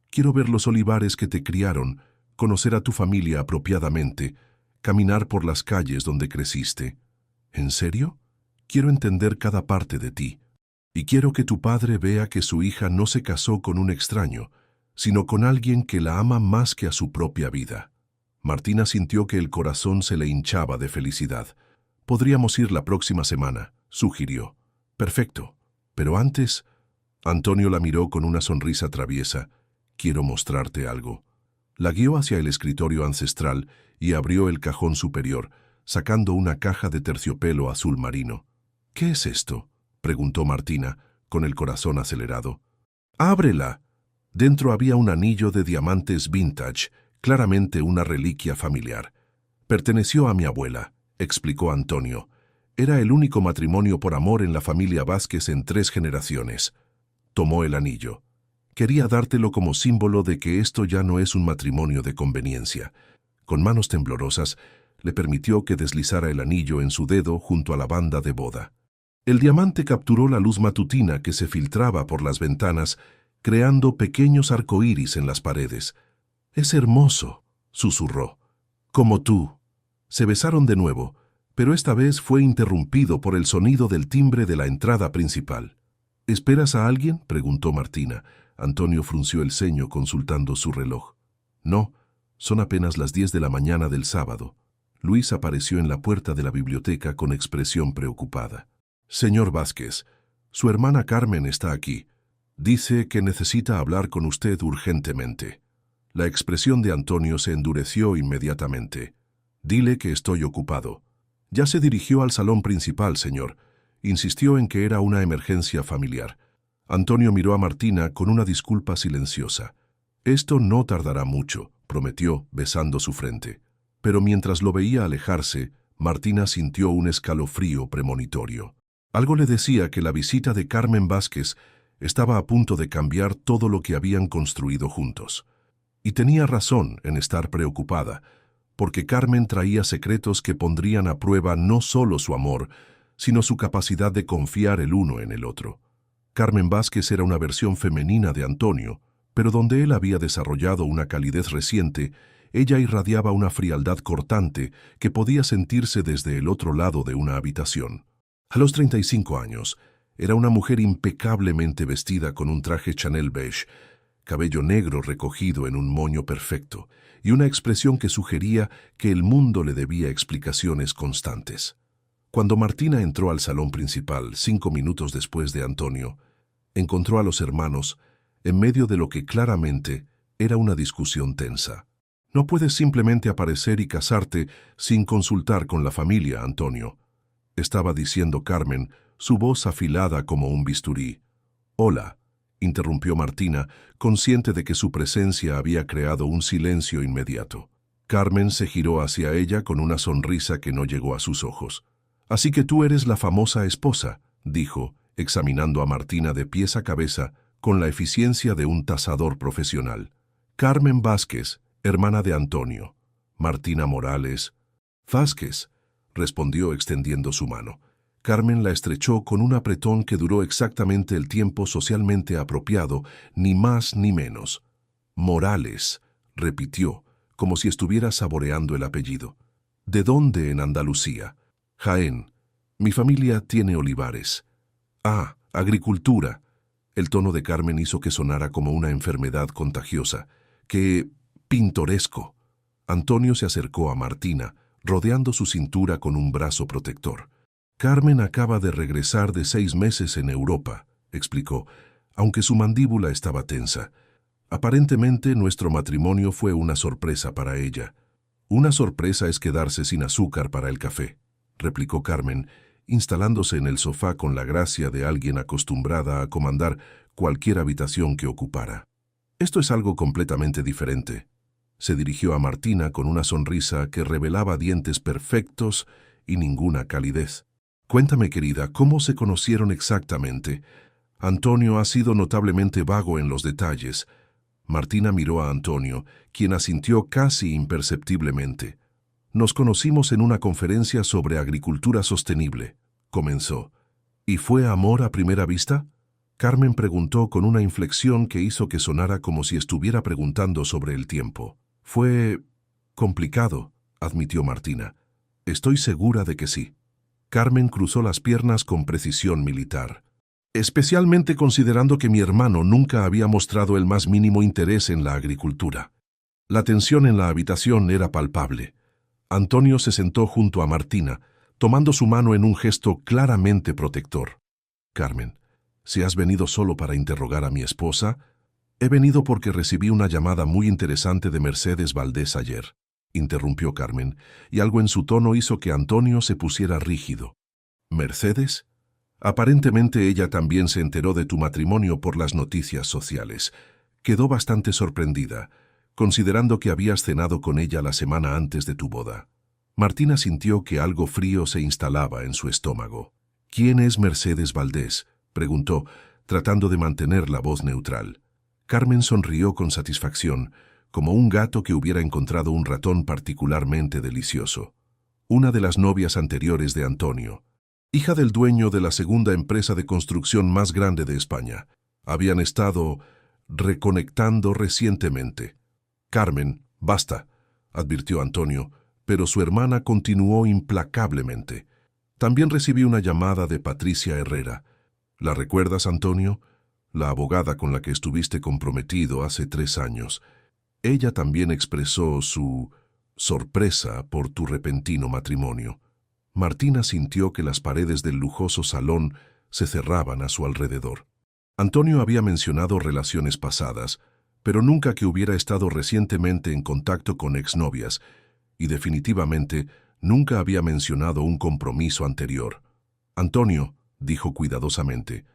Quiero ver los olivares que te criaron, conocer a tu familia apropiadamente, caminar por las calles donde creciste. ¿En serio? Quiero entender cada parte de ti. Y quiero que tu padre vea que su hija no se casó con un extraño, sino con alguien que la ama más que a su propia vida. Martina sintió que el corazón se le hinchaba de felicidad. Podríamos ir la próxima semana, sugirió. Perfecto. Pero antes... Antonio la miró con una sonrisa traviesa. Quiero mostrarte algo. La guió hacia el escritorio ancestral y abrió el cajón superior, sacando una caja de terciopelo azul marino. ¿Qué es esto?, preguntó Martina, con el corazón acelerado. ¡Ábrela! Dentro había un anillo de diamantes vintage, claramente una reliquia familiar. Perteneció a mi abuela, explicó Antonio. Era el único matrimonio por amor en la familia Vázquez en 3 generaciones. Tomó el anillo. Quería dártelo como símbolo de que esto ya no es un matrimonio de conveniencia. Con manos temblorosas, le permitió que deslizara el anillo en su dedo junto a la banda de boda. El diamante capturó la luz matutina que se filtraba por las ventanas, creando pequeños arcoíris en las paredes. «Es hermoso», susurró. «Como tú». Se besaron de nuevo, pero esta vez fue interrumpido por el sonido del timbre de la entrada principal. «¿Esperas a alguien?», preguntó Martina. Antonio frunció el ceño consultando su reloj. «No, son apenas las 10 de la mañana del sábado». Luis apareció en la puerta de la biblioteca con expresión preocupada. «Señor Vázquez, su hermana Carmen está aquí. Dice que necesita hablar con usted urgentemente». La expresión de Antonio se endureció inmediatamente. «Dile que estoy ocupado». «Ya se dirigió al salón principal, señor». Insistió en que era una emergencia familiar. Antonio miró a Martina con una disculpa silenciosa. «Esto no tardará mucho», prometió, besando su frente. Pero mientras lo veía alejarse, Martina sintió un escalofrío premonitorio. Algo le decía que la visita de Carmen Vázquez estaba a punto de cambiar todo lo que habían construido juntos. Y tenía razón en estar preocupada, porque Carmen traía secretos que pondrían a prueba no solo su amor, sino su capacidad de confiar el uno en el otro. Carmen Vázquez era una versión femenina de Antonio, pero donde él había desarrollado una calidez reciente, ella irradiaba una frialdad cortante que podía sentirse desde el otro lado de una habitación. A los 35 años, era una mujer impecablemente vestida con un traje Chanel beige, cabello negro recogido en un moño perfecto, y una expresión que sugería que el mundo le debía explicaciones constantes. Cuando Martina entró al salón principal 5 minutos después de Antonio, encontró a los hermanos en medio de lo que claramente era una discusión tensa. «No puedes simplemente aparecer y casarte sin consultar con la familia, Antonio», estaba diciendo Carmen, su voz afilada como un bisturí. «Hola», interrumpió Martina, consciente de que su presencia había creado un silencio inmediato. Carmen se giró hacia ella con una sonrisa que no llegó a sus ojos. «Así que tú eres la famosa esposa», dijo, examinando a Martina de pies a cabeza con la eficiencia de un tasador profesional. «Carmen Vázquez, hermana de Antonio. Martina Morales». «Vázquez», respondió extendiendo su mano. Carmen la estrechó con un apretón que duró exactamente el tiempo socialmente apropiado, ni más ni menos. «Morales», repitió, como si estuviera saboreando el apellido. «¿De dónde en Andalucía?» «Jaén. Mi familia tiene olivares». «Ah, agricultura». El tono de Carmen hizo que sonara como una enfermedad contagiosa. «¡Qué pintoresco!». Antonio se acercó a Martina, rodeando su cintura con un brazo protector. «Carmen acaba de regresar de 6 meses en Europa», explicó, aunque su mandíbula estaba tensa. «Aparentemente nuestro matrimonio fue una sorpresa para ella». «Una sorpresa es quedarse sin azúcar para el café», replicó Carmen, instalándose en el sofá con la gracia de alguien acostumbrada a comandar cualquier habitación que ocupara. «Esto es algo completamente diferente». Se dirigió a Martina con una sonrisa que revelaba dientes perfectos y ninguna calidez. «Cuéntame, querida, ¿cómo se conocieron exactamente?» Antonio ha sido notablemente vago en los detalles. Martina miró a Antonio, quien asintió casi imperceptiblemente. «Nos conocimos en una conferencia sobre agricultura sostenible», comenzó. «¿Y fue amor a primera vista?», Carmen preguntó con una inflexión que hizo que sonara como si estuviera preguntando sobre el tiempo. «Fue complicado», admitió Martina. «Estoy segura de que sí». Carmen cruzó las piernas con precisión militar. «Especialmente considerando que mi hermano nunca había mostrado el más mínimo interés en la agricultura». La tensión en la habitación era palpable. Antonio se sentó junto a Martina, tomando su mano en un gesto claramente protector. «Carmen, si has venido solo para interrogar a mi esposa, he venido porque recibí una llamada muy interesante de Mercedes Valdés ayer», interrumpió Carmen, y algo en su tono hizo que Antonio se pusiera rígido. «¿Mercedes? Aparentemente ella también se enteró de tu matrimonio por las noticias sociales. Quedó bastante sorprendida, considerando que habías cenado con ella la semana antes de tu boda». Martina sintió que algo frío se instalaba en su estómago. «¿Quién es Mercedes Valdés?», preguntó, tratando de mantener la voz neutral. Carmen sonrió con satisfacción, como un gato que hubiera encontrado un ratón particularmente delicioso. «Una de las novias anteriores de Antonio, hija del dueño de la segunda empresa de construcción más grande de España. Habían estado reconectando recientemente». «Carmen, basta», advirtió Antonio, pero su hermana continuó implacablemente. «También recibí una llamada de Patricia Herrera. ¿La recuerdas, Antonio? La abogada con la que estuviste comprometido hace 3 años. Ella también expresó su sorpresa por tu repentino matrimonio». Martina sintió que las paredes del lujoso salón se cerraban a su alrededor. Antonio había mencionado relaciones pasadas, pero nunca que hubiera estado recientemente en contacto con exnovias, y definitivamente nunca había mencionado un compromiso anterior. «Antonio», dijo cuidadosamente,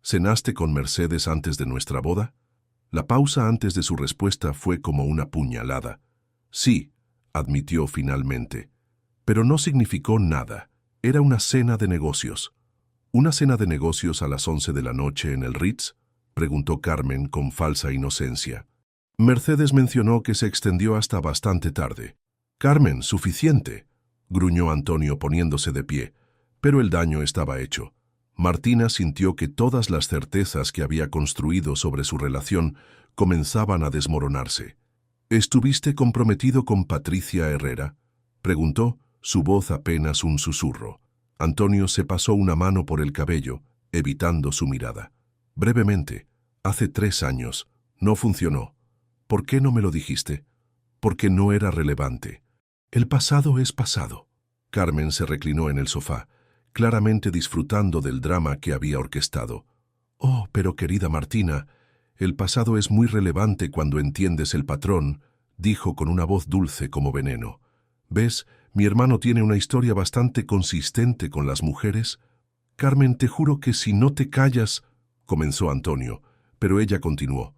«¿cenaste con Mercedes antes de nuestra boda?». La pausa antes de su respuesta fue como una puñalada. «Sí», admitió finalmente. Pero no significó nada. Era una cena de negocios. «¿Una cena de negocios a las 11 de la noche en el Ritz?», preguntó Carmen con falsa inocencia. Mercedes mencionó que se extendió hasta bastante tarde. «Carmen, suficiente», gruñó Antonio poniéndose de pie, pero el daño estaba hecho. Martina sintió que todas las certezas que había construido sobre su relación comenzaban a desmoronarse. «¿Estuviste comprometido con Patricia Herrera?», preguntó, su voz apenas un susurro. Antonio se pasó una mano por el cabello, evitando su mirada. «Brevemente, hace 3 años. No funcionó. ¿Por qué no me lo dijiste?». «Porque no era relevante». «El pasado es pasado». Carmen se reclinó en el sofá, claramente disfrutando del drama que había orquestado. «Oh, pero querida Martina, el pasado es muy relevante cuando entiendes el patrón», dijo con una voz dulce como veneno. «¿Ves? Mi hermano tiene una historia bastante consistente con las mujeres». «Carmen, te juro que si no te callas», comenzó Antonio, pero ella continuó.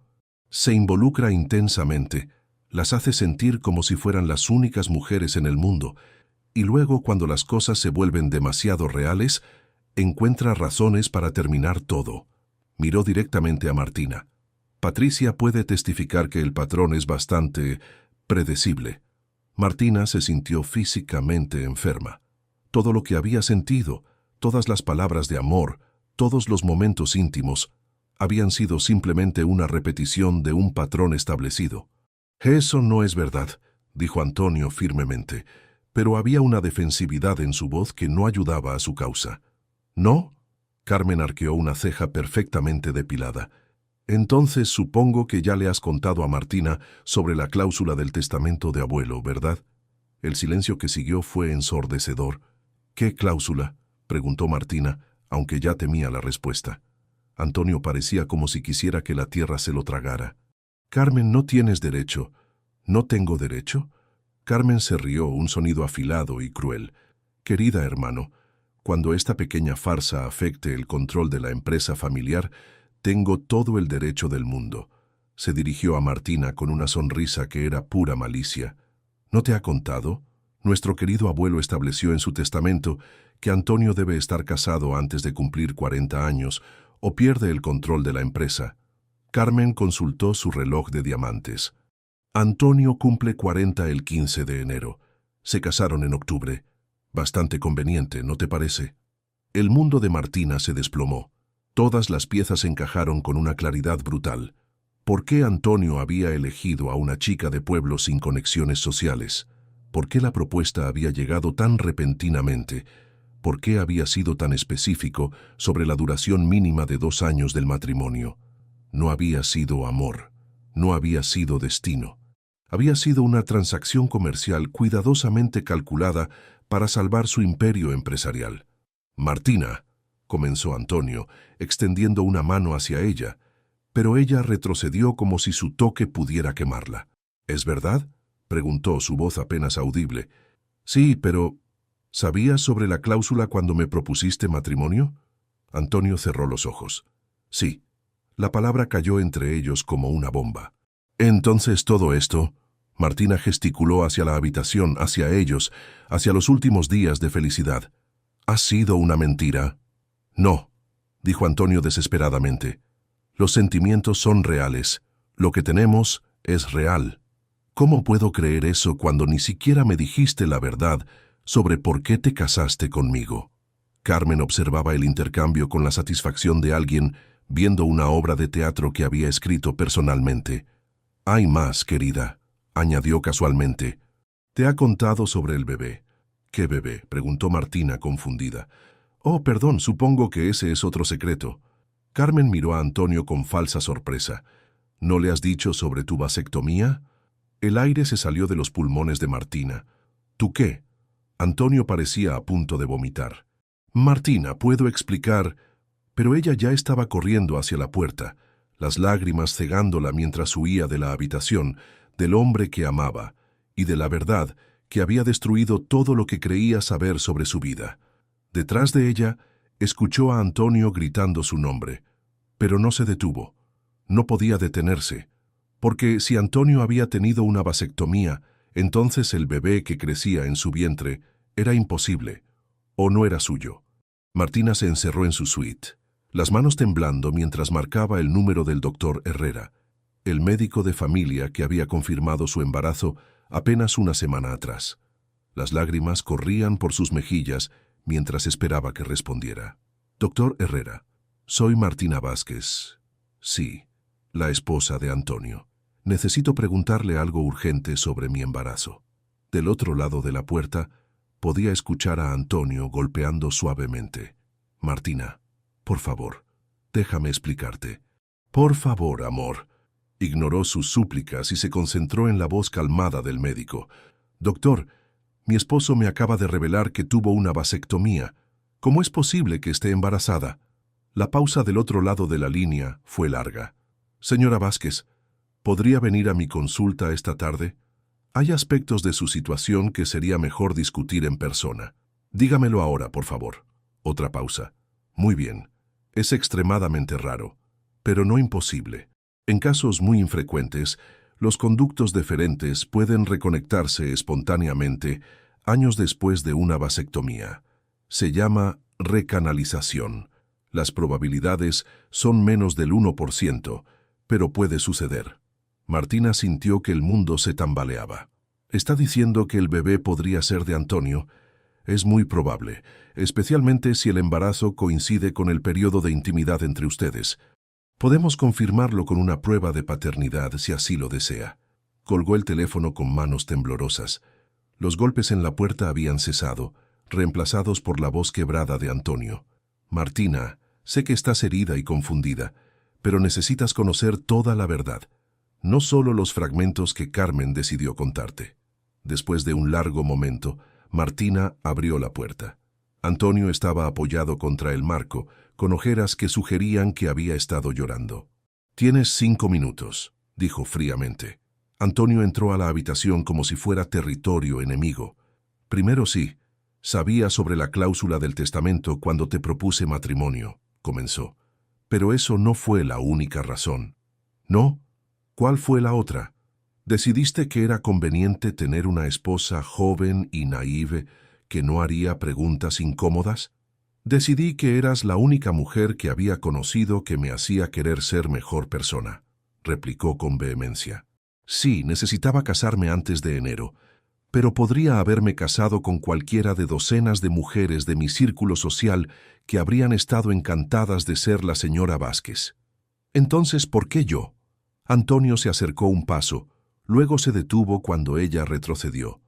«Se involucra intensamente. Las hace sentir como si fueran las únicas mujeres en el mundo, y luego, cuando las cosas se vuelven demasiado reales, encuentra razones para terminar todo. Miró directamente a Martina. Patricia puede testificar que el patrón es bastante predecible. Martina se sintió físicamente enferma. Todo lo que había sentido, todas las palabras de amor, todos los momentos íntimos, habían sido simplemente una repetición de un patrón establecido. «Eso no es verdad», dijo Antonio firmemente, pero había una defensividad en su voz que no ayudaba a su causa. «¿No?» Carmen arqueó una ceja perfectamente depilada. «Entonces supongo que ya le has contado a Martina sobre la cláusula del testamento de abuelo, ¿verdad?» El silencio que siguió fue ensordecedor. «¿Qué cláusula?», preguntó Martina, aunque ya temía la respuesta. Antonio parecía como si quisiera que la tierra se lo tragara. «Carmen, no tienes derecho». «¿No tengo derecho?» Carmen se rió, un sonido afilado y cruel. «Querida hermano, cuando esta pequeña farsa afecte el control de la empresa familiar, tengo todo el derecho del mundo». Se dirigió a Martina con una sonrisa que era pura malicia. «¿No te ha contado? Nuestro querido abuelo estableció en su testamento que Antonio debe estar casado antes de cumplir 40 años o pierde el control de la empresa». Carmen consultó su reloj de diamantes. «Antonio cumple 40 el 15 de enero. Se casaron en octubre. Bastante conveniente, ¿no te parece?» El mundo de Martina se desplomó. Todas las piezas encajaron con una claridad brutal. ¿Por qué Antonio había elegido a una chica de pueblo sin conexiones sociales? ¿Por qué la propuesta había llegado tan repentinamente? ¿Por qué había sido tan específico sobre la duración mínima de 2 años del matrimonio? No había sido amor, no había sido destino. Había sido una transacción comercial cuidadosamente calculada para salvar su imperio empresarial. «Martina», comenzó Antonio, extendiendo una mano hacia ella, pero ella retrocedió como si su toque pudiera quemarla. «¿Es verdad?», preguntó, su voz apenas audible. «Sí, pero ¿sabías sobre la cláusula cuando me propusiste matrimonio?» Antonio cerró los ojos. «Sí». La palabra cayó entre ellos como una bomba. «Entonces todo esto», Martina gesticuló hacia la habitación, hacia ellos, hacia los últimos días de felicidad, «¿ha sido una mentira?» «No», dijo Antonio desesperadamente. «Los sentimientos son reales. Lo que tenemos es real. ¿Cómo puedo creer eso cuando ni siquiera me dijiste la verdad sobre por qué te casaste conmigo?» Carmen observaba el intercambio con la satisfacción de alguien viendo una obra de teatro que había escrito personalmente. «Hay más, querida», añadió casualmente. «Te ha contado sobre el bebé». «¿Qué bebé?», preguntó Martina confundida. «Oh, perdón, supongo que ese es otro secreto». Carmen miró a Antonio con falsa sorpresa. «¿No le has dicho sobre tu vasectomía?» El aire se salió de los pulmones de Martina. «¿Tú qué?» Antonio parecía a punto de vomitar. «Martina, puedo explicar...» Pero ella ya estaba corriendo hacia la puerta, las lágrimas cegándola mientras huía de la habitación, del hombre que amaba, y de la verdad que había destruido todo lo que creía saber sobre su vida. Detrás de ella, escuchó a Antonio gritando su nombre, pero no se detuvo. No podía detenerse, porque si Antonio había tenido una vasectomía, entonces el bebé que crecía en su vientre era imposible, o no era suyo. Martina se encerró en su suite, las manos temblando mientras marcaba el número del doctor Herrera, el médico de familia que había confirmado su embarazo apenas una semana atrás. Las lágrimas corrían por sus mejillas mientras esperaba que respondiera. «Doctor Herrera, soy Martina Vázquez». «Sí», la esposa de Antonio. «Necesito preguntarle algo urgente sobre mi embarazo». Del otro lado de la puerta, podía escuchar a Antonio golpeando suavemente. «Martina, por favor, déjame explicarte». «Por favor, amor». Ignoró sus súplicas y se concentró en la voz calmada del médico. «Doctor, mi esposo me acaba de revelar que tuvo una vasectomía. ¿Cómo es posible que esté embarazada?» La pausa del otro lado de la línea fue larga. «Señora Vázquez, ¿podría venir a mi consulta esta tarde? Hay aspectos de su situación que sería mejor discutir en persona. Dígamelo ahora, por favor». Otra pausa. «Muy bien. Es extremadamente raro, pero no imposible. En casos muy infrecuentes, Los conductos deferentes pueden reconectarse espontáneamente años después de una vasectomía. Se llama recanalización. Las probabilidades son menos del 1%, pero puede suceder. Martina sintió que el mundo se tambaleaba. ¿Está diciendo que el bebé podría ser de Antonio? Es muy probable, especialmente si el embarazo coincide con el periodo de intimidad entre ustedes. Podemos confirmarlo con una prueba de paternidad si así lo desea. Colgó el teléfono con manos temblorosas. Los golpes en la puerta habían cesado, reemplazados por la voz quebrada de Antonio. Martina, sé que estás herida y confundida, pero necesitas conocer toda la verdad. No solo los fragmentos que Carmen decidió contarte. Después de un largo momento, Martina abrió la puerta. Antonio estaba apoyado contra el marco, con ojeras que sugerían que había estado llorando. «Tienes 5 minutos», dijo fríamente. Antonio entró a la habitación como si fuera territorio enemigo. «Primero sí, sabía sobre la cláusula del testamento cuando te propuse matrimonio», comenzó. «Pero eso no fue la única razón». «¿No? ¿Cuál fue la otra? Decidiste que era conveniente tener una esposa joven y naïve que no haría preguntas incómodas. Decidí que eras la única mujer que había conocido que me hacía querer ser mejor persona», replicó con vehemencia. «Sí, necesitaba casarme antes de enero, pero podría haberme casado con cualquiera de docenas de mujeres de mi círculo social que habrían estado encantadas de ser la señora Vázquez. Entonces, ¿por qué yo?» Antonio se acercó un paso, luego se detuvo cuando ella retrocedió.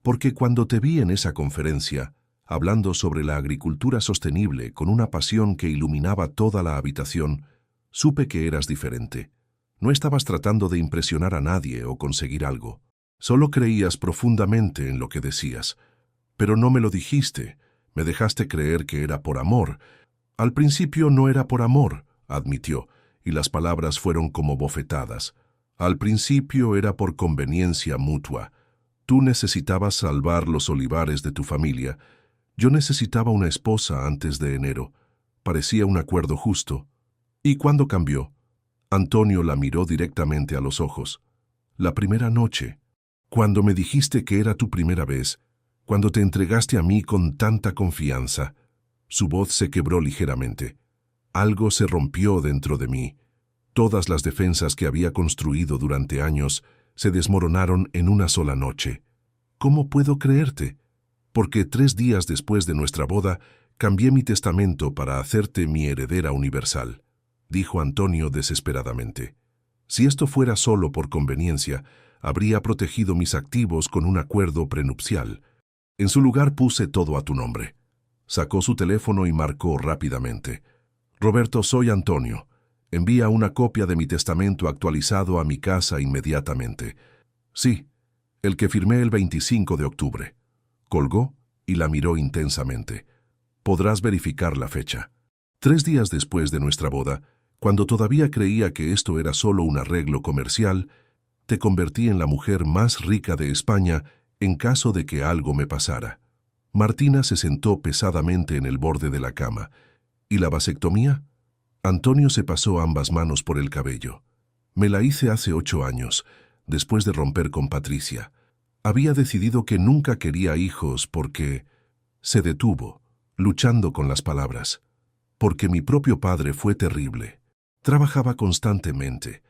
«Porque cuando te vi en esa conferencia, hablando sobre la agricultura sostenible con una pasión que iluminaba toda la habitación, supe que eras diferente. No estabas tratando de impresionar a nadie o conseguir algo. Solo creías profundamente en lo que decías. Pero no me lo dijiste, me dejaste creer que era por amor. Al principio no era por amor», admitió, y las palabras fueron como bofetadas. «Al principio era por conveniencia mutua. Tú necesitabas salvar los olivares de tu familia. Yo necesitaba una esposa antes de enero. Parecía un acuerdo justo». «¿Y cuándo cambió?» Antonio la miró directamente a los ojos. «La primera noche. Cuando me dijiste que era tu primera vez. Cuando te entregaste a mí con tanta confianza». Su voz se quebró ligeramente. «Algo se rompió dentro de mí. Todas las defensas que había construido durante años se desmoronaron en una sola noche. ¿Cómo puedo creerte? Porque 3 días después de nuestra boda cambié mi testamento para hacerte mi heredera universal», dijo Antonio desesperadamente. «Si esto fuera solo por conveniencia, habría protegido mis activos con un acuerdo prenupcial. En su lugar puse todo a tu nombre». Sacó su teléfono y marcó rápidamente. «Roberto, soy Antonio. Envía una copia de mi testamento actualizado a mi casa inmediatamente». «Sí, el que firmé el 25 de octubre». Colgó y la miró intensamente. «Podrás verificar la fecha. 3 días después de nuestra boda, cuando todavía creía que esto era solo un arreglo comercial, te convertí en la mujer más rica de España en caso de que algo me pasara». Martina se sentó pesadamente en el borde de la cama. «¿Y la vasectomía?» Antonio se pasó ambas manos por el cabello. «Me la hice hace 8 años, después de romper con Patricia. Había decidido que nunca quería hijos porque…» Se detuvo, luchando con las palabras. «Porque mi propio padre fue terrible. Trabajaba constantemente.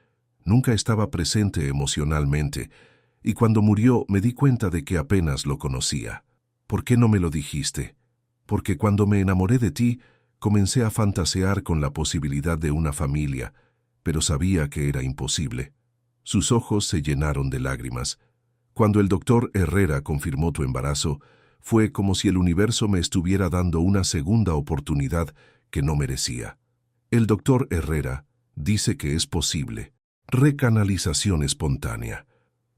Nunca estaba presente emocionalmente, y cuando murió me di cuenta de que apenas lo conocía. ¿Por qué no me lo dijiste? Porque cuando me enamoré de ti, comencé a fantasear con la posibilidad de una familia, pero sabía que era imposible». Sus ojos se llenaron de lágrimas. «Cuando el doctor Herrera confirmó tu embarazo, fue como si el universo me estuviera dando una segunda oportunidad que no merecía. El doctor Herrera dice que es posible. Recanalización espontánea».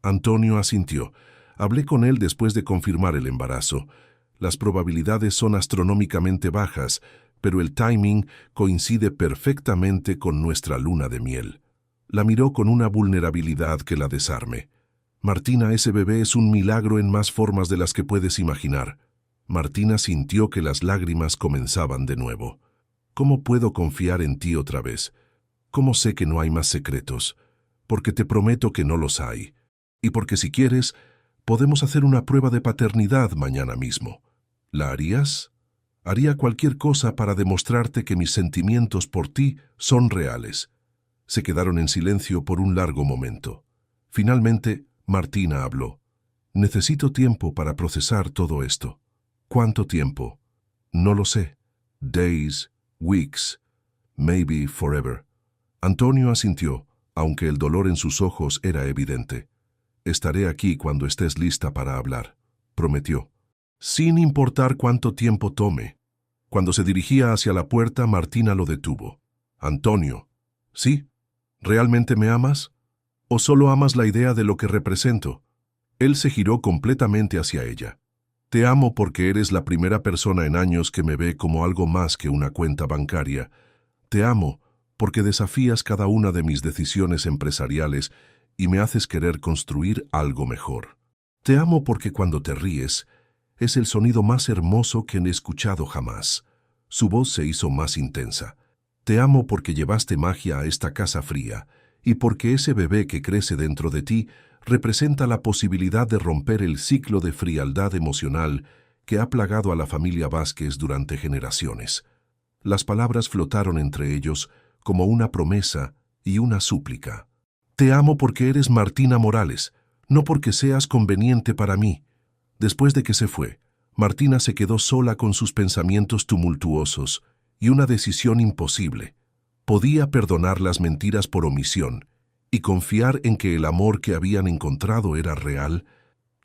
Antonio asintió. «Hablé con él después de confirmar el embarazo. Las probabilidades son astronómicamente bajas, pero el timing coincide perfectamente con nuestra luna de miel». La miró con una vulnerabilidad que la desarme. «Martina, ese bebé es un milagro en más formas de las que puedes imaginar». Martina sintió que las lágrimas comenzaban de nuevo. «¿Cómo puedo confiar en ti otra vez? ¿Cómo sé que no hay más secretos? porque te prometo que no los hay, y porque si quieres, podemos hacer una prueba de paternidad mañana mismo. ¿La harías? Haría cualquier cosa para demostrarte que mis sentimientos por ti son reales. Se quedaron en silencio por un largo momento. Finalmente, Martina habló. Necesito tiempo para procesar todo esto. ¿Cuánto tiempo? No lo sé. Days, weeks, maybe forever. Antonio asintió, aunque el dolor en sus ojos era evidente. Estaré aquí cuando estés lista para hablar, prometió, sin importar cuánto tiempo tome. Cuando se dirigía hacia la puerta, Martina lo detuvo. Antonio, ¿sí? ¿Realmente me amas? ¿O solo amas la idea de lo que represento? Él se giró completamente hacia ella. Te amo porque eres la primera persona en años que me ve como algo más que una cuenta bancaria. Te amo porque desafías cada una de mis decisiones empresariales y me haces querer construir algo mejor. Te amo porque cuando te ríes, es el sonido más hermoso que he escuchado jamás. Su voz se hizo más intensa. Te amo porque llevaste magia a esta casa fría y porque ese bebé que crece dentro de ti representa la posibilidad de romper el ciclo de frialdad emocional que ha plagado a la familia Vázquez durante generaciones. Las palabras flotaron entre ellos como una promesa y una súplica. Te amo porque eres Martina Morales, no porque seas conveniente para mí. Después de que se fue, Martina se quedó sola con sus pensamientos tumultuosos y una decisión imposible. Podía perdonar las mentiras por omisión y confiar en que el amor que habían encontrado era real.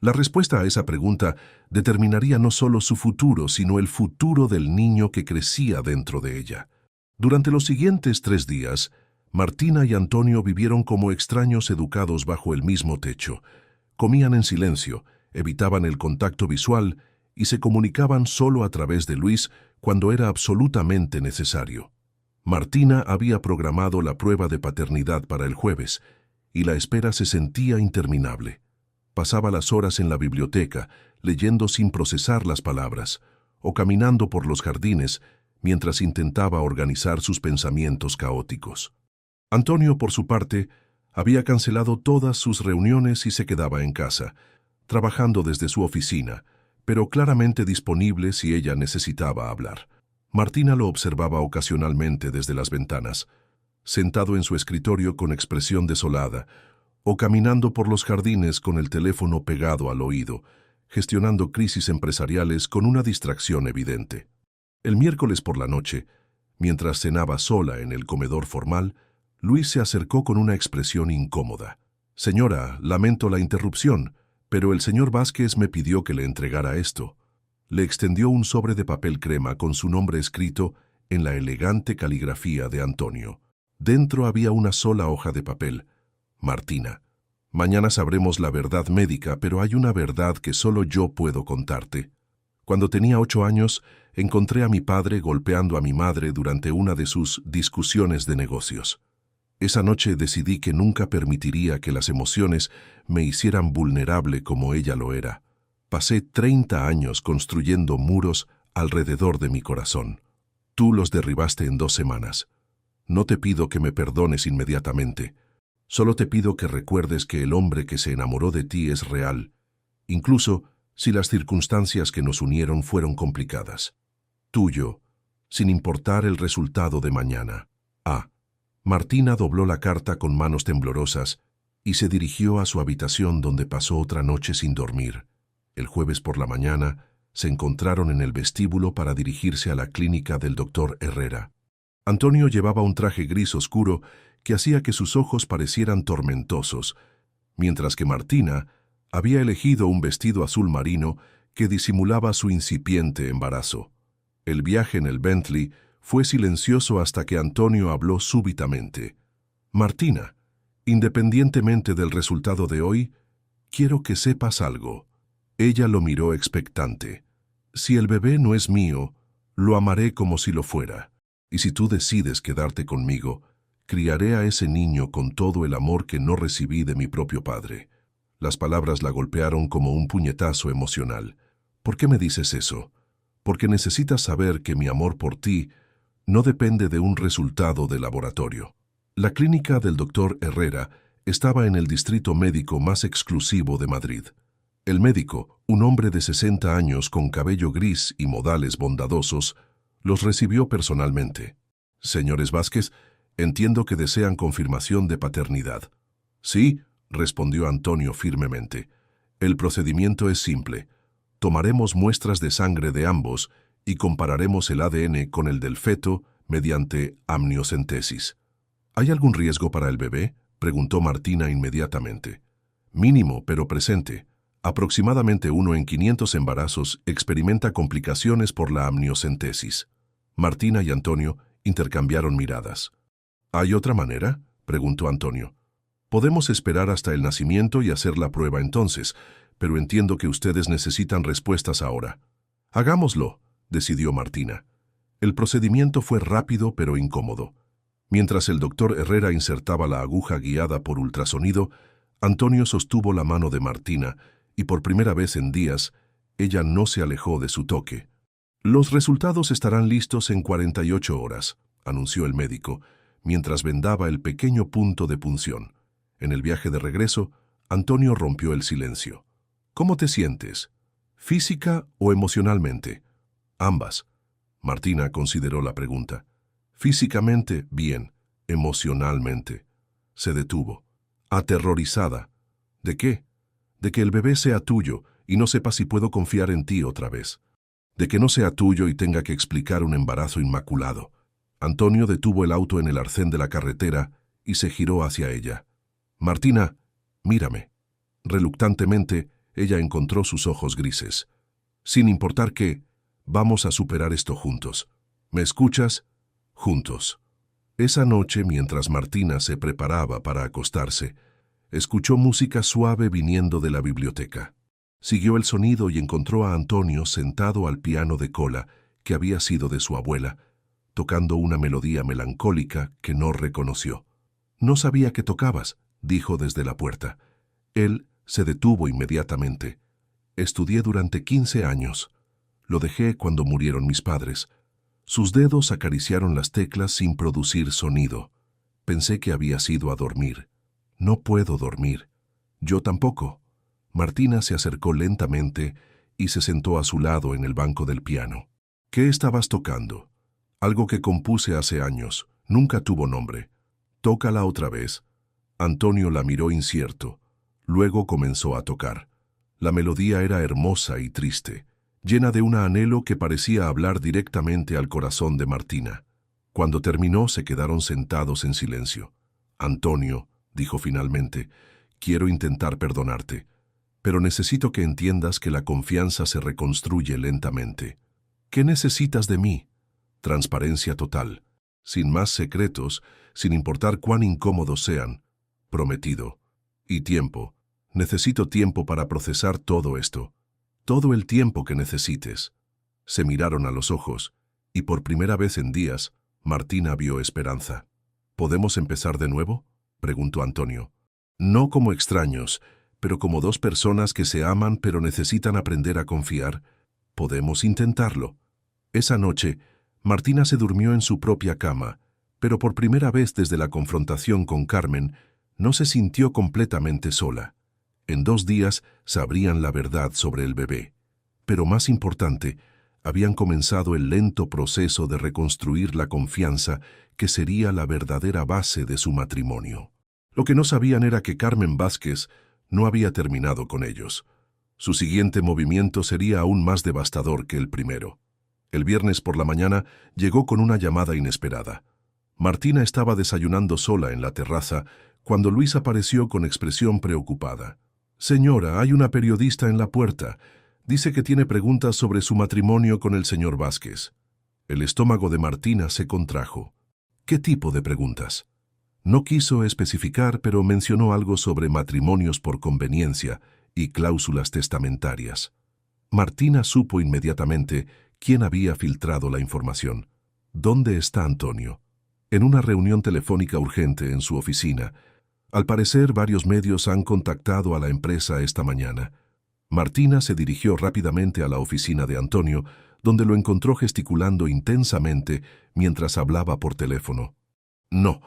La respuesta a esa pregunta determinaría no solo su futuro, sino el futuro del niño que crecía dentro de ella. Durante los siguientes 3 días, Martina y Antonio vivieron como extraños educados bajo el mismo techo. Comían en silencio, evitaban el contacto visual y se comunicaban solo a través de Luis cuando era absolutamente necesario. Martina había programado la prueba de paternidad para el jueves y la espera se sentía interminable. Pasaba las horas en la biblioteca, leyendo sin procesar las palabras, o caminando por los jardines mientras intentaba organizar sus pensamientos caóticos. Antonio, por su parte, había cancelado todas sus reuniones y se quedaba en casa, trabajando desde su oficina, pero claramente disponible si ella necesitaba hablar. Martina lo observaba ocasionalmente desde las ventanas, sentado en su escritorio con expresión desolada, o caminando por los jardines con el teléfono pegado al oído, gestionando crisis empresariales con una distracción evidente. El miércoles por la noche, mientras cenaba sola en el comedor formal, Luis se acercó con una expresión incómoda. Señora, lamento la interrupción, pero el señor Vázquez me pidió que le entregara esto. Le extendió un sobre de papel crema con su nombre escrito en la elegante caligrafía de Antonio. Dentro había una sola hoja de papel. Martina, mañana sabremos la verdad médica, pero hay una verdad que solo yo puedo contarte. Cuando tenía 8 años, encontré a mi padre golpeando a mi madre durante una de sus discusiones de negocios. Esa noche decidí que nunca permitiría que las emociones me hicieran vulnerable como ella lo era. Pasé 30 años construyendo muros alrededor de mi corazón. Tú los derribaste en 2 semanas. No te pido que me perdones inmediatamente. Solo te pido que recuerdes que el hombre que se enamoró de ti es real, incluso si las circunstancias que nos unieron fueron complicadas. Tuyo, sin importar el resultado de mañana. A. Martina dobló la carta con manos temblorosas y se dirigió a su habitación donde pasó otra noche sin dormir. El jueves por la mañana se encontraron en el vestíbulo para dirigirse a la clínica del doctor Herrera. Antonio llevaba un traje gris oscuro que hacía que sus ojos parecieran tormentosos, mientras que Martina había elegido un vestido azul marino que disimulaba su incipiente embarazo. El viaje en el Bentley fue silencioso hasta que Antonio habló súbitamente. Martina, independientemente del resultado de hoy, quiero que sepas algo. Ella lo miró expectante. Si el bebé no es mío, lo amaré como si lo fuera. Y si tú decides quedarte conmigo, criaré a ese niño con todo el amor que no recibí de mi propio padre. Las palabras la golpearon como un puñetazo emocional. ¿Por qué me dices eso? Porque necesitas saber que mi amor por ti no depende de un resultado de laboratorio. La clínica del doctor Herrera estaba en el distrito médico más exclusivo de Madrid. El médico, un hombre de 60 años con cabello gris y modales bondadosos, los recibió personalmente. «Señores Vázquez, entiendo que desean confirmación de paternidad». «Sí», respondió Antonio firmemente. «El procedimiento es simple. Tomaremos muestras de sangre de ambos y compararemos el ADN con el del feto mediante amniocentesis». «¿Hay algún riesgo para el bebé?», preguntó Martina inmediatamente. «Mínimo, pero presente. Aproximadamente 1 en 500 embarazos experimenta complicaciones por la amniocentesis». Martina y Antonio intercambiaron miradas. «¿Hay otra manera?», preguntó Antonio. «Podemos esperar hasta el nacimiento y hacer la prueba entonces, pero entiendo que ustedes necesitan respuestas ahora». «Hagámoslo», decidió Martina. El procedimiento fue rápido pero incómodo. Mientras el doctor Herrera insertaba la aguja guiada por ultrasonido, Antonio sostuvo la mano de Martina y por primera vez en días, ella no se alejó de su toque. «Los resultados estarán listos en 48 horas», anunció el médico, mientras vendaba el pequeño punto de punción. En el viaje de regreso, Antonio rompió el silencio. «¿Cómo te sientes? ¿Física o emocionalmente?» «Ambas». Martina consideró la pregunta. «Físicamente, bien. Emocionalmente». Se detuvo. Aterrorizada. «¿De qué?» «De que el bebé sea tuyo y no sepa si puedo confiar en ti otra vez. De que no sea tuyo y tenga que explicar un embarazo inmaculado». Antonio detuvo el auto en el arcén de la carretera y se giró hacia ella. «Martina, mírame». Reluctantemente, ella encontró sus ojos grises. «Sin importar qué, vamos a superar esto juntos. ¿Me escuchas? Juntos». Esa noche, mientras Martina se preparaba para acostarse, escuchó música suave viniendo de la biblioteca. Siguió el sonido y encontró a Antonio sentado al piano de cola, que había sido de su abuela, tocando una melodía melancólica que no reconoció. «No sabía que tocabas», dijo desde la puerta. Él se detuvo inmediatamente. «Estudié durante 15 años. Lo dejé cuando murieron mis padres». Sus dedos acariciaron las teclas sin producir sonido. Pensé que había ido a dormir. «No puedo dormir». «Yo tampoco». Martina se acercó lentamente y se sentó a su lado en el banco del piano. «¿Qué estabas tocando?» «Algo que compuse hace años. Nunca tuvo nombre». «Tócala otra vez». Antonio la miró incierto. Luego comenzó a tocar. La melodía era hermosa y triste, llena de un anhelo que parecía hablar directamente al corazón de Martina. Cuando terminó, se quedaron sentados en silencio. «Antonio», dijo finalmente, «quiero intentar perdonarte, pero necesito que entiendas que la confianza se reconstruye lentamente». «¿Qué necesitas de mí?» «Transparencia total, sin más secretos, sin importar cuán incómodos sean. Prometido. Y tiempo. Necesito tiempo para procesar todo esto. Todo el tiempo que necesites». Se miraron a los ojos, y por primera vez en días, Martina vio esperanza. «¿Podemos empezar de nuevo?», preguntó Antonio. «No como extraños, pero como dos personas que se aman pero necesitan aprender a confiar. Podemos intentarlo». Esa noche, Martina se durmió en su propia cama, pero por primera vez desde la confrontación con Carmen, no se sintió completamente sola. En 2 días sabrían la verdad sobre el bebé. Pero más importante, habían comenzado el lento proceso de reconstruir la confianza que sería la verdadera base de su matrimonio. Lo que no sabían era que Carmen Vázquez no había terminado con ellos. Su siguiente movimiento sería aún más devastador que el primero. El viernes por la mañana llegó con una llamada inesperada. Martina estaba desayunando sola en la terraza cuando Luis apareció con expresión preocupada. «Señora, hay una periodista en la puerta. Dice que tiene preguntas sobre su matrimonio con el señor Vázquez». El estómago de Martina se contrajo. «¿Qué tipo de preguntas?». No quiso especificar, pero mencionó algo sobre matrimonios por conveniencia y cláusulas testamentarias. Martina supo inmediatamente quién había filtrado la información. ¿Dónde está Antonio? En una reunión telefónica urgente en su oficina. Al parecer, varios medios han contactado a la empresa esta mañana. Martina se dirigió rápidamente a la oficina de Antonio, donde lo encontró gesticulando intensamente mientras hablaba por teléfono. «No,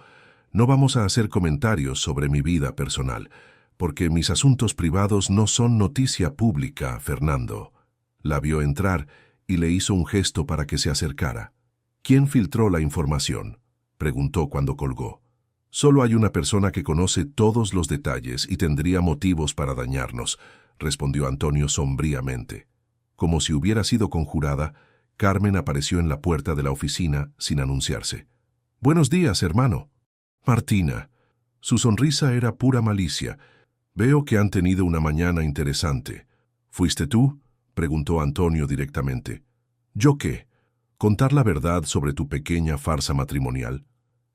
No vamos a hacer comentarios sobre mi vida personal, porque mis asuntos privados no son noticia pública, Fernando. La vio entrar y le hizo un gesto para que se acercara. ¿Quién filtró la información?, preguntó cuando colgó. Solo hay una persona que conoce todos los detalles y tendría motivos para dañarnos, respondió Antonio sombríamente. Como si hubiera sido conjurada, Carmen apareció en la puerta de la oficina sin anunciarse. «Buenos días, hermano». «Martina». Su sonrisa era pura malicia. «Veo que han tenido una mañana interesante». «¿Fuiste tú?», preguntó Antonio directamente. «¿Yo qué? ¿Contar la verdad sobre tu pequeña farsa matrimonial?».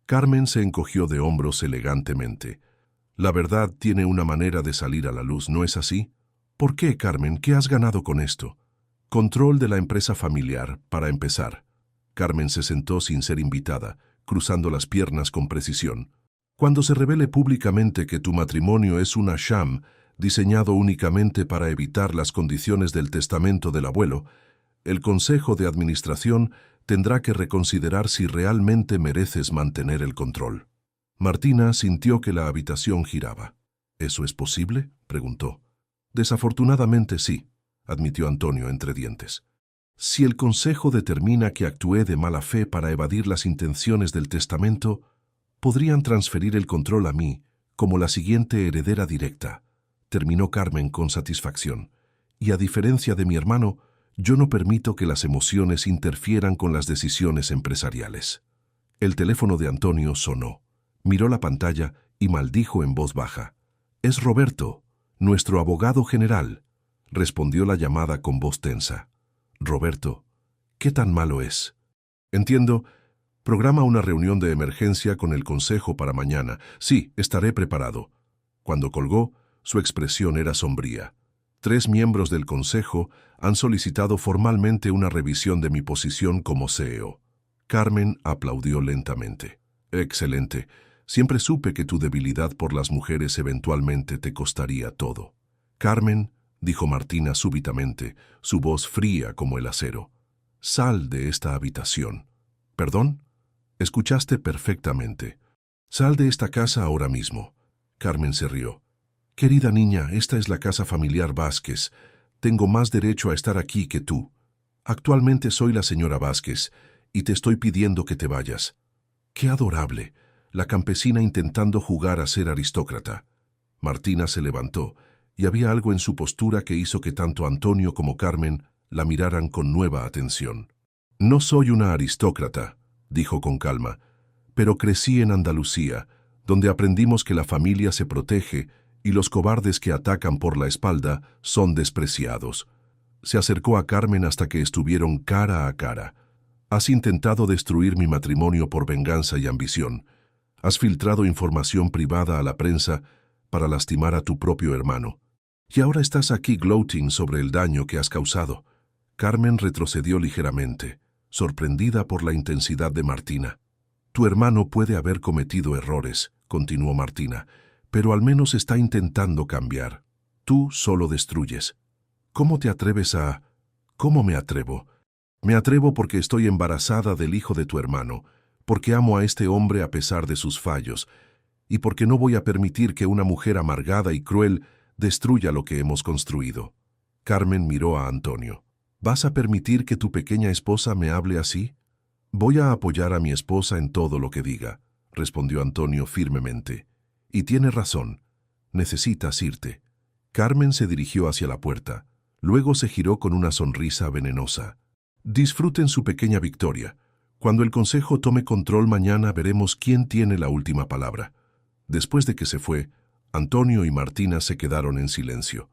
Carmen se encogió de hombros elegantemente. «La verdad tiene una manera de salir a la luz, ¿no es así?». «¿Por qué, Carmen? ¿Qué has ganado con esto?». «Control de la empresa familiar, para empezar». Carmen se sentó sin ser invitada, cruzando las piernas con precisión. «Cuando se revele públicamente que tu matrimonio es una sham, diseñado únicamente para evitar las condiciones del testamento del abuelo, el Consejo de Administración tendrá que reconsiderar si realmente mereces mantener el control». Martina sintió que la habitación giraba. «¿Eso es posible?», preguntó. «Desafortunadamente sí», admitió Antonio entre dientes. «Si el Consejo determina que actué de mala fe para evadir las intenciones del testamento, podrían transferir el control a mí como la siguiente heredera directa», terminó Carmen con satisfacción. «Y a diferencia de mi hermano, yo no permito que las emociones interfieran con las decisiones empresariales». El teléfono de Antonio sonó. Miró la pantalla y maldijo en voz baja. «Es Roberto, nuestro abogado general», respondió la llamada con voz tensa. «Roberto, ¿qué tan malo es?». «Entiendo. Programa una reunión de emergencia con el consejo para mañana. Sí, estaré preparado». Cuando colgó, su expresión era sombría. «3 miembros del consejo han solicitado formalmente una revisión de mi posición como CEO». Carmen aplaudió lentamente. «Excelente. Siempre supe que tu debilidad por las mujeres eventualmente te costaría todo». «Carmen», dijo Martina súbitamente, su voz fría como el acero, «sal de esta habitación». «¿Perdón?». «Escuchaste perfectamente. Sal de esta casa ahora mismo». Carmen se rió. «Querida niña, esta es la casa familiar Vázquez. Tengo más derecho a estar aquí que tú. Actualmente soy la señora Vázquez y te estoy pidiendo que te vayas». «Qué adorable», la campesina intentando jugar a ser aristócrata. Martina se levantó, y había algo en su postura que hizo que tanto Antonio como Carmen la miraran con nueva atención. «No soy una aristócrata», dijo con calma, «pero crecí en Andalucía, donde aprendimos que la familia se protege y los cobardes que atacan por la espalda son despreciados». Se acercó a Carmen hasta que estuvieron cara a cara. «Has intentado destruir mi matrimonio por venganza y ambición. Has filtrado información privada a la prensa para lastimar a tu propio hermano. Y ahora estás aquí gloating sobre el daño que has causado». Carmen retrocedió ligeramente, sorprendida por la intensidad de Martina. «Tu hermano puede haber cometido errores», continuó Martina, «pero al menos está intentando cambiar. Tú solo destruyes». «¿Cómo te atreves a...?» «¿Cómo me atrevo? Me atrevo porque estoy embarazada del hijo de tu hermano, porque amo a este hombre a pesar de sus fallos, y porque no voy a permitir que una mujer amargada y cruel destruya lo que hemos construido». Carmen miró a Antonio. «¿Vas a permitir que tu pequeña esposa me hable así?». «Voy a apoyar a mi esposa en todo lo que diga», respondió Antonio firmemente. «Y tiene razón. Necesitas irte». Carmen se dirigió hacia la puerta. Luego se giró con una sonrisa venenosa. «Disfruten su pequeña victoria. Cuando el consejo tome control mañana veremos quién tiene la última palabra». Después de que se fue, Antonio y Martina se quedaron en silencio.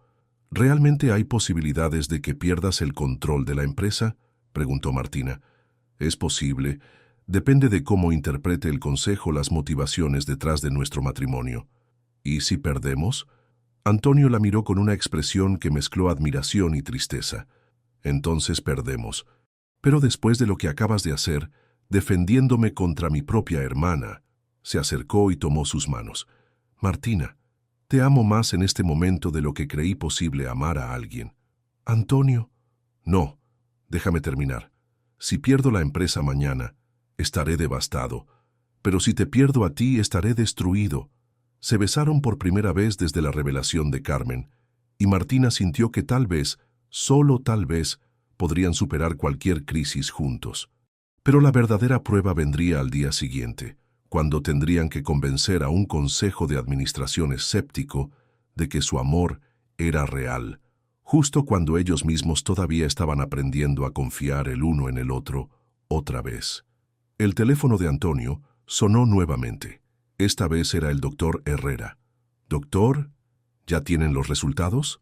«¿Realmente hay posibilidades de que pierdas el control de la empresa?», preguntó Martina. «Es posible. Depende de cómo interprete el consejo las motivaciones detrás de nuestro matrimonio». «¿Y si perdemos?». Antonio la miró con una expresión que mezcló admiración y tristeza. «Entonces perdemos. Pero después de lo que acabas de hacer, defendiéndome contra mi propia hermana». Se acercó y tomó sus manos. «Martina, te amo más en este momento de lo que creí posible amar a alguien». «Antonio». «No, déjame terminar. Si pierdo la empresa mañana, estaré devastado. Pero si te pierdo a ti, estaré destruido. Se besaron por primera vez desde la revelación de Carmen, y Martina sintió que tal vez, solo tal vez, podrían superar cualquier crisis juntos. Pero la verdadera prueba vendría al día siguiente, cuando tendrían que convencer a un consejo de administración escéptico de que su amor era real, justo cuando ellos mismos todavía estaban aprendiendo a confiar el uno en el otro otra vez. El teléfono de Antonio sonó nuevamente. Esta vez era el doctor Herrera. «Doctor, ¿ya tienen los resultados?».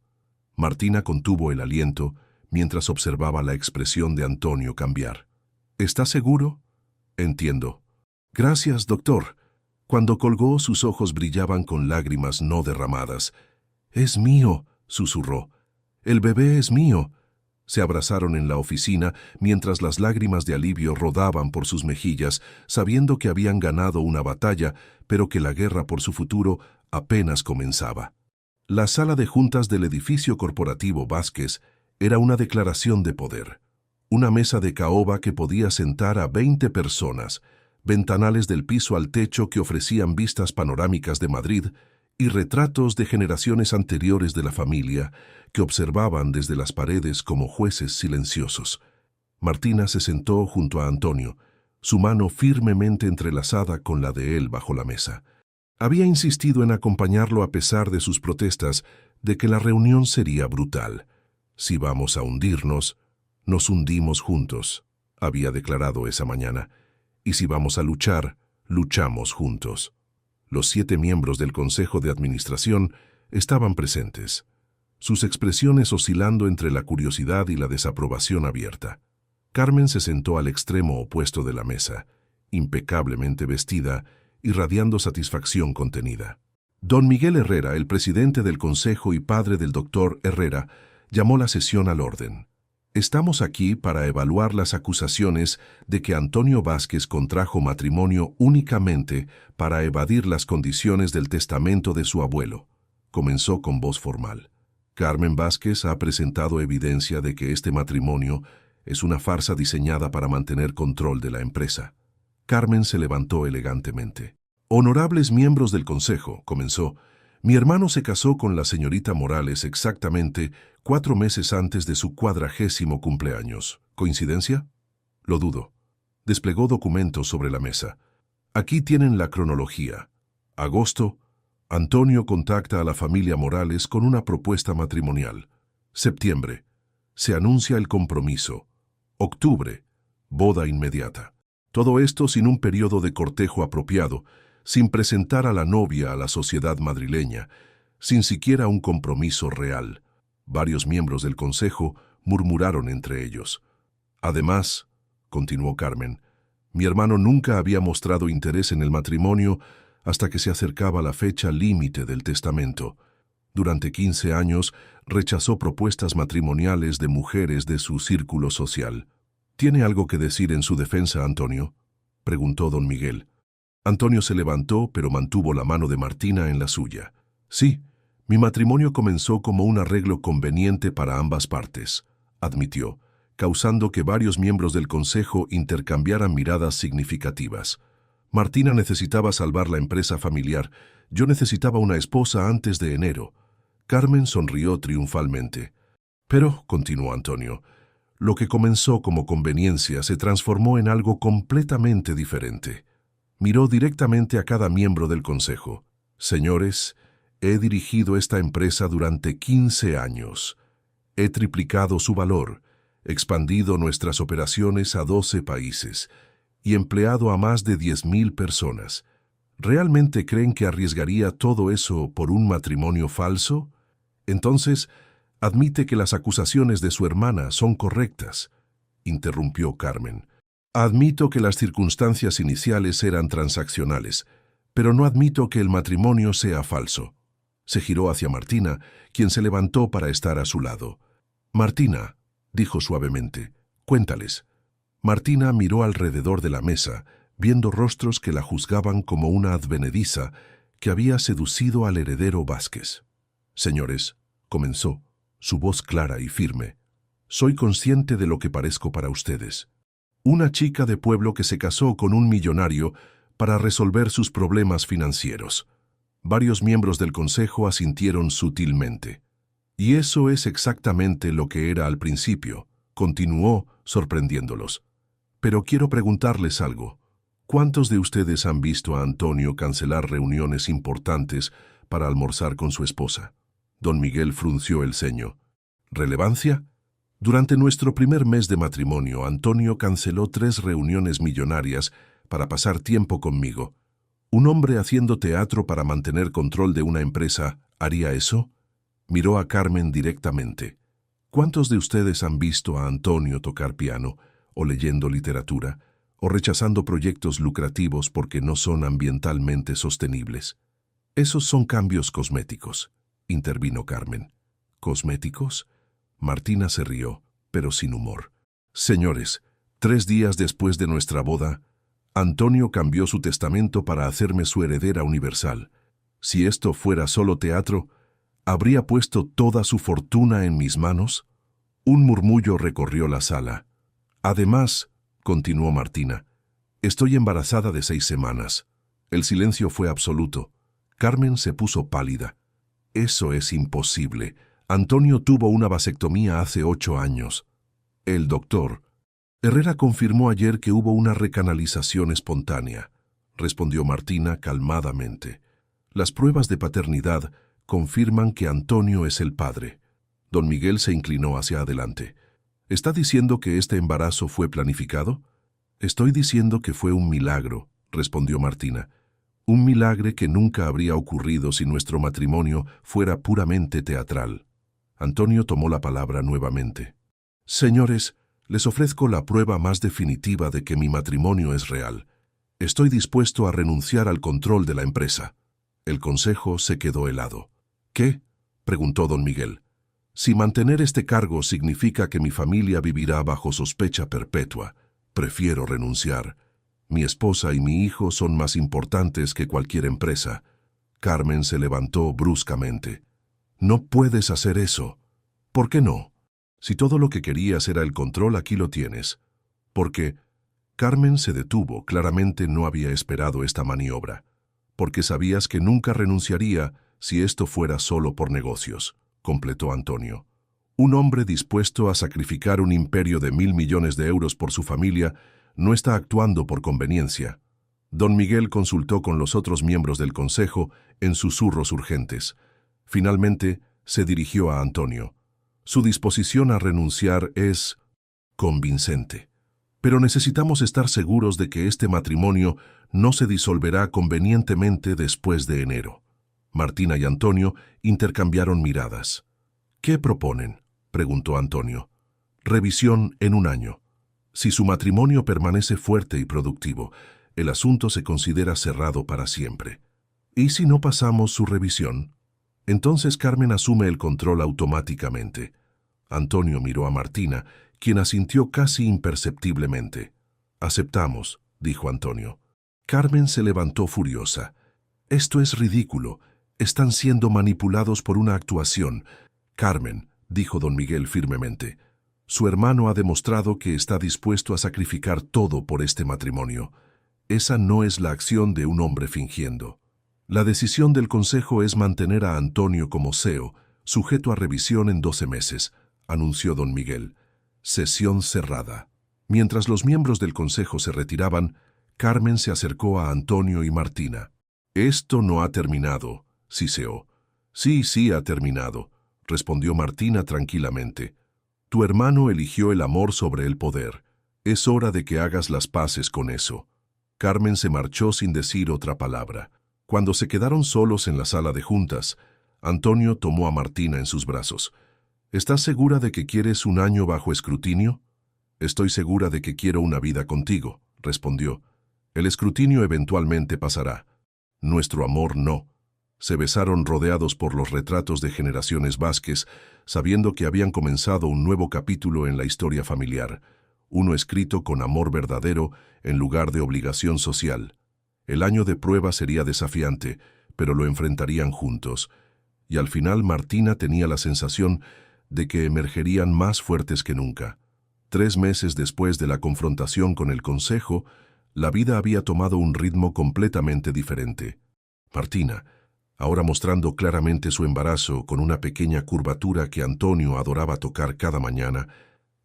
Martina contuvo el aliento mientras observaba la expresión de Antonio cambiar. «¿Estás seguro?». «Entiendo». «Gracias, doctor». Cuando colgó, sus ojos brillaban con lágrimas no derramadas. «Es mío», susurró. «El bebé es mío». Se abrazaron en la oficina mientras las lágrimas de alivio rodaban por sus mejillas, sabiendo que habían ganado una batalla, pero que la guerra por su futuro apenas comenzaba. La sala de juntas del edificio corporativo Vázquez era una declaración de poder. Una mesa de caoba que podía sentar a 20 personas, ventanales del piso al techo que ofrecían vistas panorámicas de Madrid y retratos de generaciones anteriores de la familia que observaban desde las paredes como jueces silenciosos. Martina se sentó junto a Antonio, su mano firmemente entrelazada con la de él bajo la mesa. Había insistido en acompañarlo a pesar de sus protestas de que la reunión sería brutal. «Si vamos a hundirnos, nos hundimos juntos», había declarado esa mañana. «Y si vamos a luchar, luchamos juntos». Los 7 miembros del Consejo de Administración estaban presentes, sus expresiones oscilando entre la curiosidad y la desaprobación abierta. Carmen se sentó al extremo opuesto de la mesa, impecablemente vestida, irradiando satisfacción contenida. Don Miguel Herrera, el presidente del Consejo y padre del doctor Herrera, llamó la sesión al orden. «Estamos aquí para evaluar las acusaciones de que Antonio Vázquez contrajo matrimonio únicamente para evadir las condiciones del testamento de su abuelo», comenzó con voz formal. «Carmen Vázquez ha presentado evidencia de que este matrimonio es una farsa diseñada para mantener control de la empresa». Carmen se levantó elegantemente. «Honorables miembros del Consejo», comenzó, «mi hermano se casó con la señorita Morales exactamente 4 meses antes de su 40º cumpleaños. ¿Coincidencia?». «Lo dudo». Desplegó documentos sobre la mesa. «Aquí tienen la cronología. Agosto, Antonio contacta a la familia Morales con una propuesta matrimonial. Septiembre, se anuncia el compromiso. Octubre, boda inmediata. Todo esto sin un periodo de cortejo apropiado, sin presentar a la novia a la sociedad madrileña, sin siquiera un compromiso real». Varios miembros del consejo murmuraron entre ellos. «Además», continuó Carmen, «mi hermano nunca había mostrado interés en el matrimonio hasta que se acercaba la fecha límite del testamento. Durante 15 años rechazó propuestas matrimoniales de mujeres de su círculo social». «¿Tiene algo que decir en su defensa, Antonio?», preguntó don Miguel. Antonio se levantó, pero mantuvo la mano de Martina en la suya. «Sí, mi matrimonio comenzó como un arreglo conveniente para ambas partes», admitió, causando que varios miembros del consejo intercambiaran miradas significativas. «Martina necesitaba salvar la empresa familiar. Yo necesitaba una esposa antes de enero». Carmen sonrió triunfalmente. «Pero», continuó Antonio, «lo que comenzó como conveniencia se transformó en algo completamente diferente». Miró directamente a cada miembro del consejo. «Señores, he dirigido esta empresa durante 15 años. He triplicado su valor, expandido nuestras operaciones a 12 países y empleado a más de 10.000 personas. ¿Realmente creen que arriesgaría todo eso por un matrimonio falso? Entonces, admite que las acusaciones de su hermana son correctas», interrumpió Carmen. «Admito que las circunstancias iniciales eran transaccionales, pero no admito que el matrimonio sea falso». Se giró hacia Martina, quien se levantó para estar a su lado. «Martina», dijo suavemente, «cuéntales». Martina miró alrededor de la mesa, viendo rostros que la juzgaban como una advenediza que había seducido al heredero Vázquez. «Señores», comenzó, su voz clara y firme, «soy consciente de lo que parezco para ustedes. Una chica de pueblo que se casó con un millonario para resolver sus problemas financieros. Varios miembros del consejo asintieron sutilmente. Y eso es exactamente lo que era al principio, continuó, sorprendiéndolos. Pero quiero preguntarles algo. ¿Cuántos de ustedes han visto a Antonio cancelar reuniones importantes para almorzar con su esposa? Don Miguel frunció el ceño. ¿Relevancia? Durante nuestro primer mes de matrimonio, Antonio canceló 3 reuniones millonarias para pasar tiempo conmigo. ¿Un hombre haciendo teatro para mantener control de una empresa haría eso? Miró a Carmen directamente. ¿Cuántos de ustedes han visto a Antonio tocar piano, o leyendo literatura, o rechazando proyectos lucrativos porque no son ambientalmente sostenibles? Esos son cambios cosméticos, intervino Carmen. ¿Cosméticos? Martina se rió, pero sin humor. Señores, 3 días después de nuestra boda, Antonio cambió su testamento para hacerme su heredera universal. Si esto fuera solo teatro, ¿habría puesto toda su fortuna en mis manos? Un murmullo recorrió la sala. Además, continuó Martina, estoy embarazada de 6 semanas. El silencio fue absoluto. Carmen se puso pálida. Eso es imposible. Antonio tuvo una vasectomía hace 8 años. El doctor Herrera confirmó ayer que hubo una recanalización espontánea, respondió Martina calmadamente. Las pruebas de paternidad confirman que Antonio es el padre. Don Miguel se inclinó hacia adelante. ¿Está diciendo que este embarazo fue planificado? Estoy diciendo que fue un milagro, respondió Martina. Un milagro que nunca habría ocurrido si nuestro matrimonio fuera puramente teatral. Antonio tomó la palabra nuevamente. Señores, les ofrezco la prueba más definitiva de que mi matrimonio es real. Estoy dispuesto a renunciar al control de la empresa. El consejo se quedó helado. ¿Qué? Preguntó don Miguel. Si mantener este cargo significa que mi familia vivirá bajo sospecha perpetua, prefiero renunciar. Mi esposa y mi hijo son más importantes que cualquier empresa. Carmen se levantó bruscamente. No puedes hacer eso. ¿Por qué no? Si todo lo que querías era el control, aquí lo tienes. Porque Carmen se detuvo, claramente no había esperado esta maniobra. Porque sabías que nunca renunciaría si esto fuera solo por negocios, completó Antonio. Un hombre dispuesto a sacrificar un imperio de 1.000 millones de euros por su familia no está actuando por conveniencia. Don Miguel consultó con los otros miembros del consejo en susurros urgentes. Finalmente, se dirigió a Antonio. Su disposición a renunciar es convincente. Pero necesitamos estar seguros de que este matrimonio no se disolverá convenientemente después de enero. Martina y Antonio intercambiaron miradas. ¿Qué proponen?, preguntó Antonio. Revisión en 1 año. Si su matrimonio permanece fuerte y productivo, el asunto se considera cerrado para siempre. ¿Y si no pasamos su revisión? Entonces Carmen asume el control automáticamente. Antonio miró a Martina, quien asintió casi imperceptiblemente. Aceptamos, dijo Antonio. Carmen se levantó furiosa. Esto es ridículo. Están siendo manipulados por una actuación. Carmen, dijo don Miguel firmemente, su hermano ha demostrado que está dispuesto a sacrificar todo por este matrimonio. Esa no es la acción de un hombre fingiendo. La decisión del consejo es mantener a Antonio como CEO, sujeto a revisión en 12 meses, anunció don Miguel. Sesión cerrada. Mientras los miembros del consejo se retiraban, Carmen se acercó a Antonio y Martina. Esto no ha terminado, siseó. Sí, ha terminado, respondió Martina tranquilamente. Tu hermano eligió el amor sobre el poder. Es hora de que hagas las paces con eso. Carmen se marchó sin decir otra palabra. Cuando se quedaron solos en la sala de juntas, Antonio tomó a Martina en sus brazos. ¿Estás segura de que quieres 1 año bajo escrutinio? Estoy segura de que quiero una vida contigo, respondió. El escrutinio eventualmente pasará. Nuestro amor no. Se besaron rodeados por los retratos de generaciones Vázquez, sabiendo que habían comenzado un nuevo capítulo en la historia familiar, uno escrito con amor verdadero en lugar de obligación social. El año de prueba sería desafiante, pero lo enfrentarían juntos, y al final Martina tenía la sensación de que emergerían más fuertes que nunca. 3 meses después de la confrontación con el consejo, La vida había tomado un ritmo completamente diferente. Martina, ahora mostrando claramente su embarazo con una pequeña curvatura que Antonio adoraba tocar cada mañana,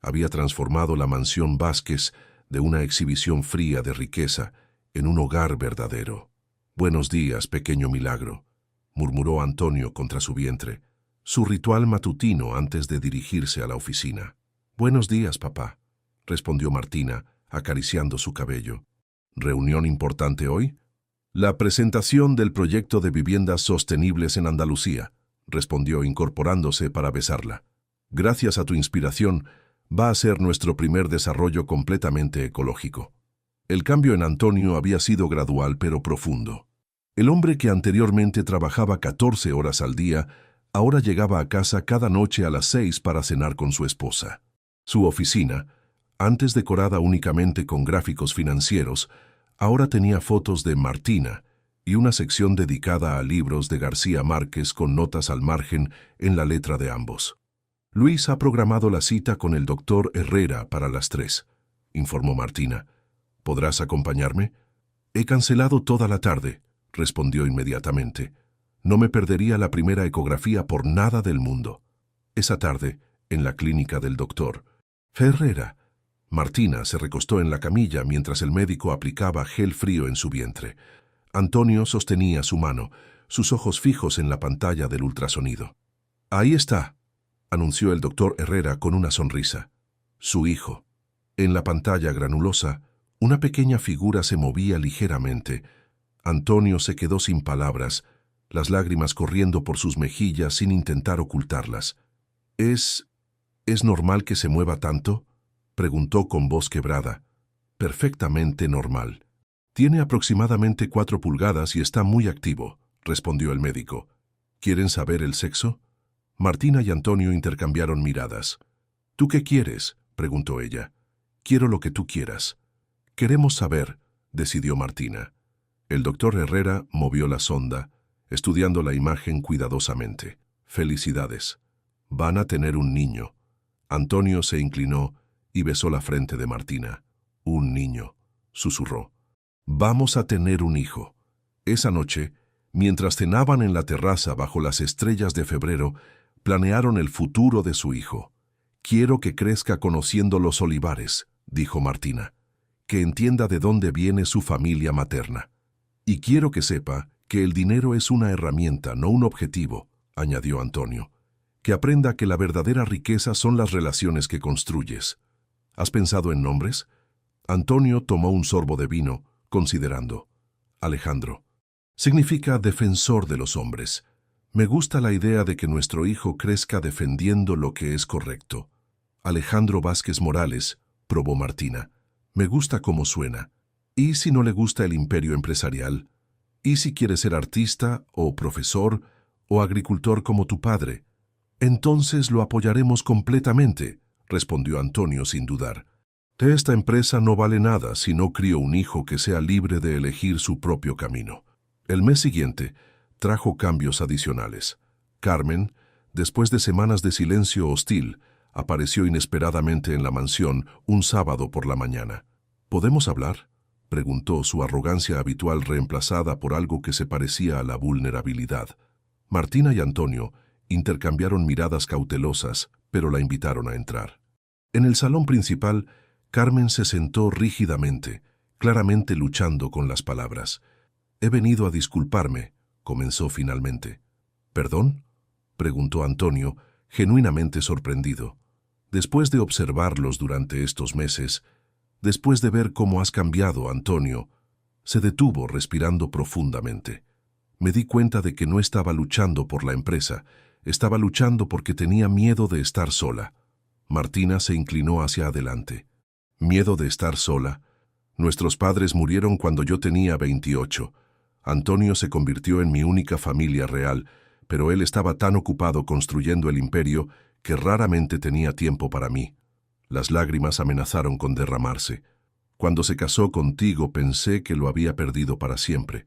había transformado la mansión Vázquez de una exhibición fría de riqueza en un hogar verdadero. «Buenos días, pequeño milagro», murmuró Antonio contra su vientre, su ritual matutino antes de dirigirse a la oficina. «Buenos días, papá», respondió Martina, acariciando su cabello. «¿Reunión importante hoy?» «La presentación del proyecto de viviendas sostenibles en Andalucía», respondió incorporándose para besarla. «Gracias a tu inspiración, va a ser nuestro primer desarrollo completamente ecológico». El cambio en Antonio había sido gradual pero profundo. El hombre que anteriormente trabajaba 14 horas al día, ahora llegaba a casa cada noche a las 6 para cenar con su esposa. Su oficina, antes decorada únicamente con gráficos financieros, ahora tenía fotos de Martina y una sección dedicada a libros de García Márquez con notas al margen en la letra de ambos. «Luis ha programado la cita con el doctor Herrera para las 3», informó Martina. «¿Podrás acompañarme?» «He cancelado toda la tarde», respondió inmediatamente. «No me perdería la primera ecografía por nada del mundo». Esa tarde, en la clínica del doctor Herrera, Martina se recostó en la camilla mientras el médico aplicaba gel frío en su vientre. Antonio sostenía su mano, sus ojos fijos en la pantalla del ultrasonido. «Ahí está», anunció el doctor Herrera con una sonrisa. Su hijo. En la pantalla granulosa, una pequeña figura se movía ligeramente. Antonio se quedó sin palabras, las lágrimas corriendo por sus mejillas sin intentar ocultarlas. ¿Es normal que se mueva tanto?», preguntó con voz quebrada. «Perfectamente normal. Tiene aproximadamente 4 pulgadas y está muy activo», respondió el médico. «¿Quieren saber el sexo?» Martina y Antonio intercambiaron miradas. «¿Tú qué quieres?», preguntó ella. «Quiero lo que tú quieras». «Queremos saber», decidió Martina. El doctor Herrera movió la sonda, estudiando la imagen cuidadosamente. «Felicidades. Van a tener un niño». Antonio se inclinó y besó la frente de Martina. «Un niño», susurró. «Vamos a tener un hijo». Esa noche, mientras cenaban en la terraza bajo las estrellas de febrero, planearon el futuro de su hijo. «Quiero que crezca conociendo los olivares», dijo Martina. «Que entienda de dónde viene su familia materna. Y quiero que sepa que el dinero es una herramienta, no un objetivo», añadió Antonio. «Que aprenda que la verdadera riqueza son las relaciones que construyes». «¿Has pensado en nombres?» Antonio tomó un sorbo de vino, considerando. «Alejandro. Significa defensor de los hombres. Me gusta la idea de que nuestro hijo crezca defendiendo lo que es correcto». «Alejandro Vázquez Morales», probó Martina. «Me gusta cómo suena. ¿Y si no le gusta el imperio empresarial? ¿Y si quiere ser artista, o profesor, o agricultor como tu padre?» «Entonces lo apoyaremos completamente», respondió Antonio sin dudar. «De esta empresa no vale nada si no crío un hijo que sea libre de elegir su propio camino». El mes siguiente trajo cambios adicionales. Carmen, después de semanas de silencio hostil, apareció inesperadamente en la mansión un sábado por la mañana. «¿Podemos hablar?», preguntó, su arrogancia habitual reemplazada por algo que se parecía a la vulnerabilidad. Martina y Antonio intercambiaron miradas cautelosas, pero la invitaron a entrar. En el salón principal, Carmen se sentó rígidamente, claramente luchando con las palabras. «He venido a disculparme», comenzó finalmente. «¿Perdón?», preguntó Antonio, genuinamente sorprendido. «Después de observarlos durante estos meses, después de ver cómo has cambiado, Antonio», se detuvo respirando profundamente. «Me di cuenta de que no estaba luchando por la empresa, estaba luchando porque tenía miedo de estar sola». Martina se inclinó hacia adelante. «¿Miedo de estar sola? Nuestros padres murieron cuando yo tenía 28. Antonio se convirtió en mi única familia real, pero él estaba tan ocupado construyendo el imperio que raramente tenía tiempo para mí». Las lágrimas amenazaron con derramarse. «Cuando se casó contigo pensé que lo había perdido para siempre».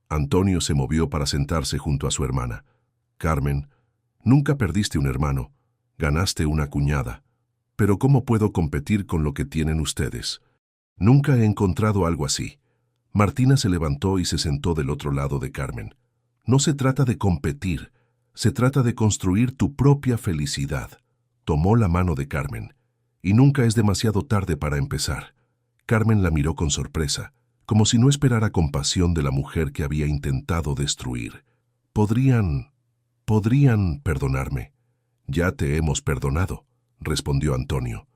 Antonio se movió para sentarse junto a su hermana. «Carmen, nunca perdiste un hermano, ganaste una cuñada. Pero ¿cómo puedo competir con lo que tienen ustedes? Nunca he encontrado algo así. Martina se levantó y se sentó del otro lado de Carmen. No se trata de competir, se trata de construir tu propia felicidad. Tomó la mano de Carmen. Y nunca es demasiado tarde para empezar. Carmen la miró con sorpresa, como si no esperara compasión de la mujer que había intentado destruir. Podrían perdonarme. Ya te hemos perdonado, respondió Antonio.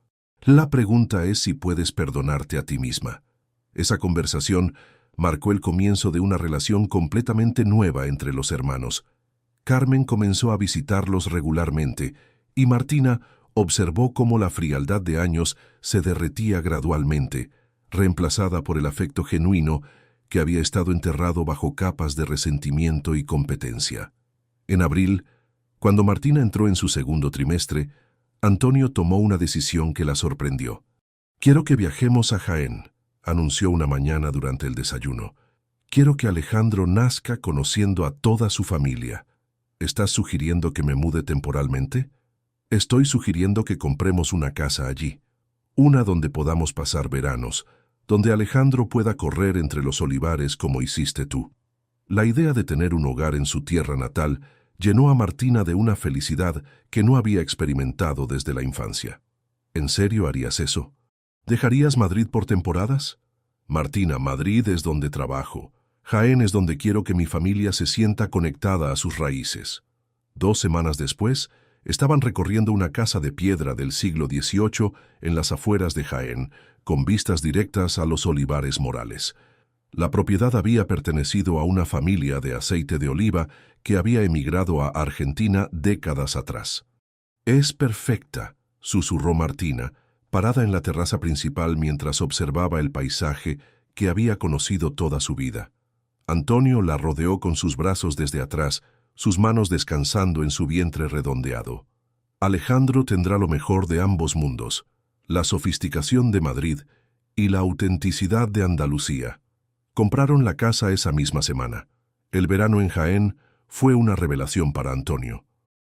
La pregunta es si puedes perdonarte a ti misma. Esa conversación marcó el comienzo de una relación completamente nueva entre los hermanos. Carmen comenzó a visitarlos regularmente y Martina observó cómo la frialdad de años se derretía gradualmente, reemplazada por el afecto genuino que había estado enterrado bajo capas de resentimiento y competencia. En abril, cuando Martina entró en su segundo trimestre, Antonio tomó una decisión que la sorprendió. «Quiero que viajemos a Jaén», anunció una mañana durante el desayuno. «Quiero que Alejandro nazca conociendo a toda su familia. ¿Estás sugiriendo que me mude temporalmente?» «Estoy sugiriendo que compremos una casa allí, una donde podamos pasar veranos, donde Alejandro pueda correr entre los olivares como hiciste tú». La idea de tener un hogar en su tierra natal llenó a Martina de una felicidad que no había experimentado desde la infancia. ¿En serio harías eso? ¿Dejarías Madrid por temporadas? Martina, Madrid es donde trabajo. Jaén es donde quiero que mi familia se sienta conectada a sus raíces. 2 semanas después, estaban recorriendo una casa de piedra del siglo XVIII en las afueras de Jaén, con vistas directas a los olivares Morales. La propiedad había pertenecido a una familia de aceite de oliva que había emigrado a Argentina décadas atrás. «Es perfecta», susurró Martina, parada en la terraza principal mientras observaba el paisaje que había conocido toda su vida. Antonio la rodeó con sus brazos desde atrás, sus manos descansando en su vientre redondeado. «Alejandro tendrá lo mejor de ambos mundos, la sofisticación de Madrid y la autenticidad de Andalucía». Compraron la casa esa misma semana. El verano en Jaén fue una revelación para Antonio.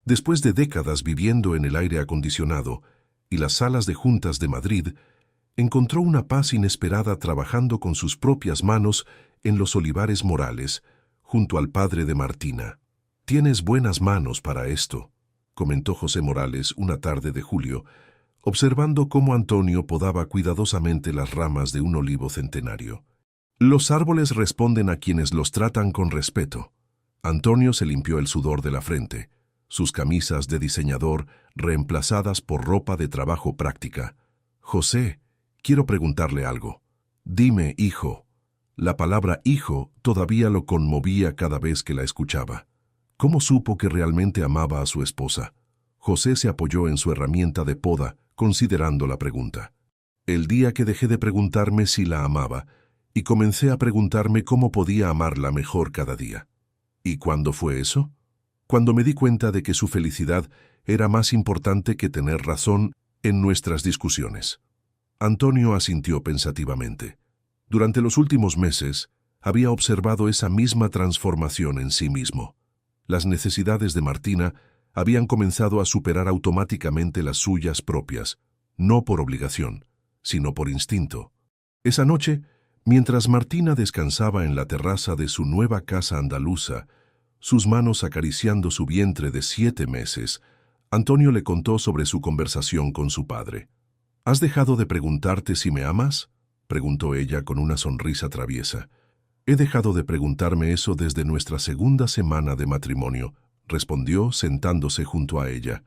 Después de décadas viviendo en el aire acondicionado y las salas de juntas de Madrid, encontró una paz inesperada trabajando con sus propias manos en los olivares Morales, junto al padre de Martina. «Tienes buenas manos para esto», comentó José Morales una tarde de julio, observando cómo Antonio podaba cuidadosamente las ramas de un olivo centenario. «Los árboles responden a quienes los tratan con respeto». Antonio se limpió el sudor de la frente, sus camisas de diseñador reemplazadas por ropa de trabajo práctica. «José, quiero preguntarle algo». «Dime, hijo». La palabra hijo todavía lo conmovía cada vez que la escuchaba. ¿Cómo supo que realmente amaba a su esposa? José se apoyó en su herramienta de poda, considerando la pregunta. «El día que dejé de preguntarme si la amaba, y comencé a preguntarme cómo podía amarla mejor cada día». ¿Y cuándo fue eso? Cuando me di cuenta de que su felicidad era más importante que tener razón en nuestras discusiones. Antonio asintió pensativamente. Durante los últimos meses, había observado esa misma transformación en sí mismo. Las necesidades de Martina habían comenzado a superar automáticamente las suyas propias, no por obligación, sino por instinto. Esa noche, mientras Martina descansaba en la terraza de su nueva casa andaluza, sus manos acariciando su vientre de 7 meses, Antonio le contó sobre su conversación con su padre. «¿Has dejado de preguntarte si me amas?», preguntó ella con una sonrisa traviesa. «He dejado de preguntarme eso desde nuestra segunda semana de matrimonio», respondió sentándose junto a ella.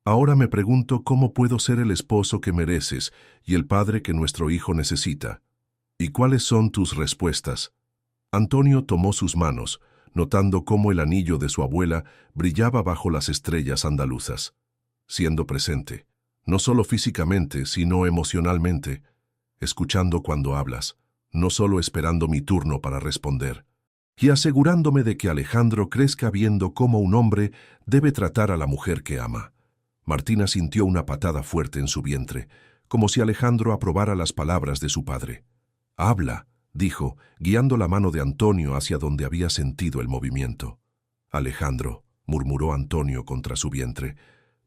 «Ahora me pregunto cómo puedo ser el esposo que mereces y el padre que nuestro hijo necesita». «¿Y cuáles son tus respuestas?». Antonio tomó sus manos, notando cómo el anillo de su abuela brillaba bajo las estrellas andaluzas. «Siendo presente, no solo físicamente, sino emocionalmente, escuchando cuando hablas, no solo esperando mi turno para responder, y asegurándome de que Alejandro crezca viendo cómo un hombre debe tratar a la mujer que ama». Martina sintió una patada fuerte en su vientre, como si Alejandro aprobara las palabras de su padre. «Habla», dijo, guiando la mano de Antonio hacia donde había sentido el movimiento. «Alejandro», murmuró Antonio contra su vientre,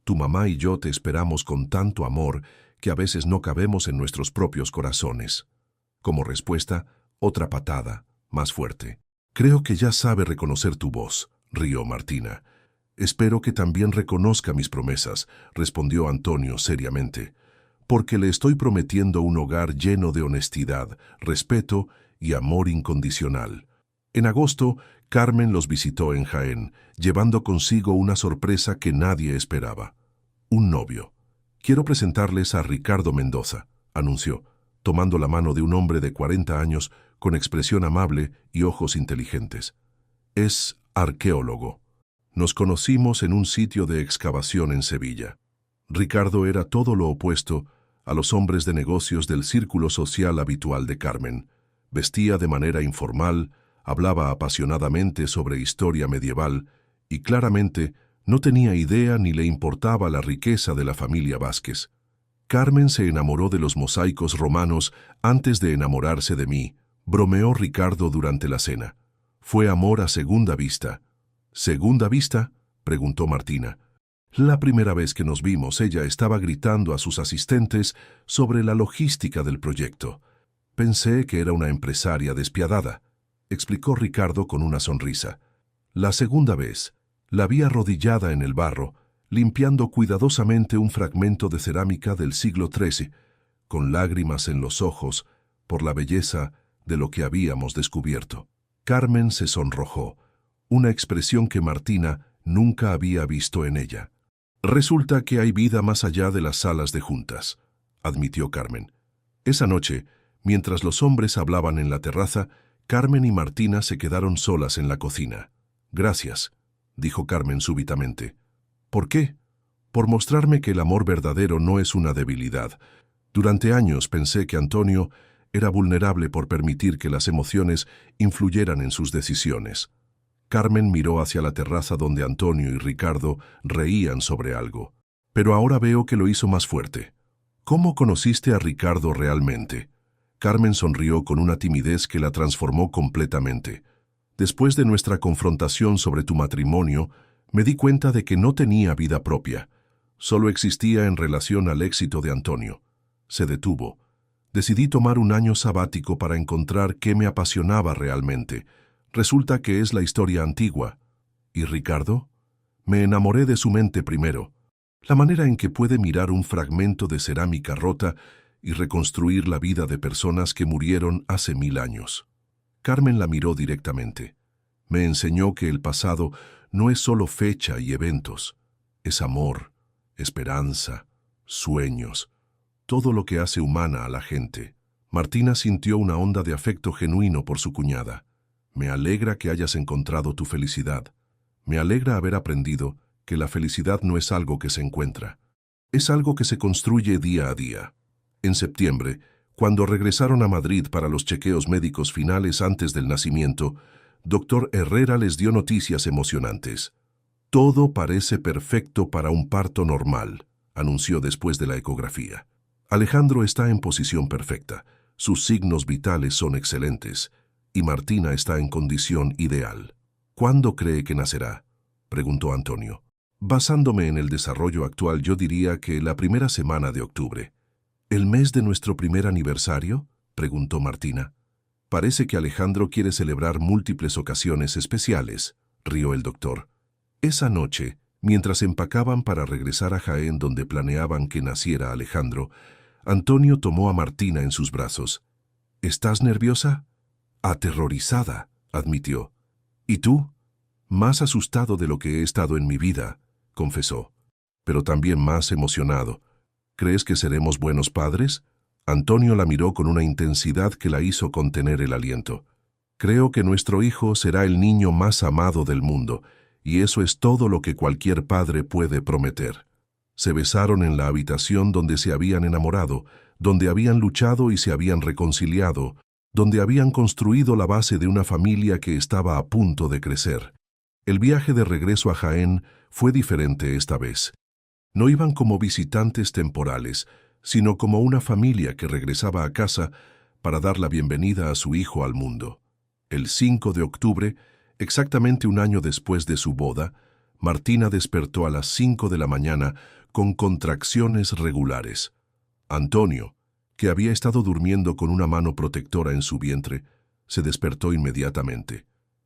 «tu mamá y yo te esperamos con tanto amor que a veces no cabemos en nuestros propios corazones». Como respuesta, otra patada, más fuerte. Creo que ya sabe reconocer tu voz, rió Martina. Espero que también reconozca mis promesas, respondió Antonio seriamente, porque le estoy prometiendo un hogar lleno de honestidad, respeto y amor incondicional. En agosto, Carmen los visitó en Jaén, llevando consigo una sorpresa que nadie esperaba. Un novio. Quiero presentarles a Ricardo Mendoza, anunció, tomando la mano de un hombre de 40 años con expresión amable y ojos inteligentes. Es arqueólogo. Nos conocimos en un sitio de excavación en Sevilla. Ricardo era todo lo opuesto a los hombres de negocios del círculo social habitual de Carmen. Vestía de manera informal, hablaba apasionadamente sobre historia medieval y claramente no tenía idea ni le importaba la riqueza de la familia Vázquez. Carmen se enamoró de los mosaicos romanos antes de enamorarse de mí, bromeó Ricardo durante la cena. Fue amor a segunda vista. ¿Segunda vista?, preguntó Martina. La primera vez que nos vimos, ella estaba gritando a sus asistentes sobre la logística del proyecto. Pensé que era una empresaria despiadada, explicó Ricardo con una sonrisa. La segunda vez, la vi arrodillada en el barro, limpiando cuidadosamente un fragmento de cerámica del siglo XIII, con lágrimas en los ojos por la belleza de lo que habíamos descubierto. Carmen se sonrojó, una expresión que Martina nunca había visto en ella. Resulta que hay vida más allá de las salas de juntas, admitió Carmen. Esa noche, mientras los hombres hablaban en la terraza, Carmen y Martina se quedaron solas en la cocina. Gracias, dijo Carmen súbitamente. ¿Por qué? Por mostrarme que el amor verdadero no es una debilidad. Durante años pensé que Antonio era vulnerable por permitir que las emociones influyeran en sus decisiones. Carmen miró hacia la terraza donde Antonio y Ricardo reían sobre algo. Pero ahora veo que lo hizo más fuerte. ¿Cómo conociste a Ricardo realmente? Carmen sonrió con una timidez que la transformó completamente. Después de nuestra confrontación sobre tu matrimonio, me di cuenta de que no tenía vida propia. Solo existía en relación al éxito de Antonio. Se detuvo. Decidí tomar un año sabático para encontrar qué me apasionaba realmente. Resulta que es la historia antigua. ¿Y Ricardo? Me enamoré de su mente primero. La manera en que puede mirar un fragmento de cerámica rota y reconstruir la vida de personas que murieron hace 1000 años. Carmen la miró directamente. Me enseñó que el pasado no es solo fecha y eventos. Es amor, esperanza, sueños, todo lo que hace humana a la gente. Martina sintió una onda de afecto genuino por su cuñada. Me alegra que hayas encontrado tu felicidad. Me alegra haber aprendido que la felicidad no es algo que se encuentra. Es algo que se construye día a día. En septiembre, cuando regresaron a Madrid para los chequeos médicos finales antes del nacimiento, Dr. Herrera les dio noticias emocionantes. Todo parece perfecto para un parto normal, anunció después de la ecografía. Alejandro está en posición perfecta, sus signos vitales son excelentes, y Martina está en condición ideal. ¿Cuándo cree que nacerá?, preguntó Antonio. Basándome en el desarrollo actual, yo diría que la primera semana de octubre. ¿El mes de nuestro primer aniversario?, preguntó Martina. Parece que Alejandro quiere celebrar múltiples ocasiones especiales, rió el doctor. Esa noche, mientras empacaban para regresar a Jaén donde planeaban que naciera Alejandro, Antonio tomó a Martina en sus brazos. ¿Estás nerviosa? Aterrorizada, admitió. ¿Y tú? Más asustado de lo que he estado en mi vida, confesó, pero también más emocionado. ¿Crees que seremos buenos padres? Antonio la miró con una intensidad que la hizo contener el aliento. Creo que nuestro hijo será el niño más amado del mundo, y eso es todo lo que cualquier padre puede prometer. Se besaron en la habitación donde se habían enamorado, donde habían luchado y se habían reconciliado, donde habían construido la base de una familia que estaba a punto de crecer. El viaje de regreso a Jaén fue diferente esta vez. No iban como visitantes temporales, sino como una familia que regresaba a casa para dar la bienvenida a su hijo al mundo. El 5 de octubre, exactamente un año después de su boda, Martina despertó a las 5 de la mañana con contracciones regulares. Antonio, que había estado durmiendo con una mano protectora en su vientre, se despertó inmediatamente.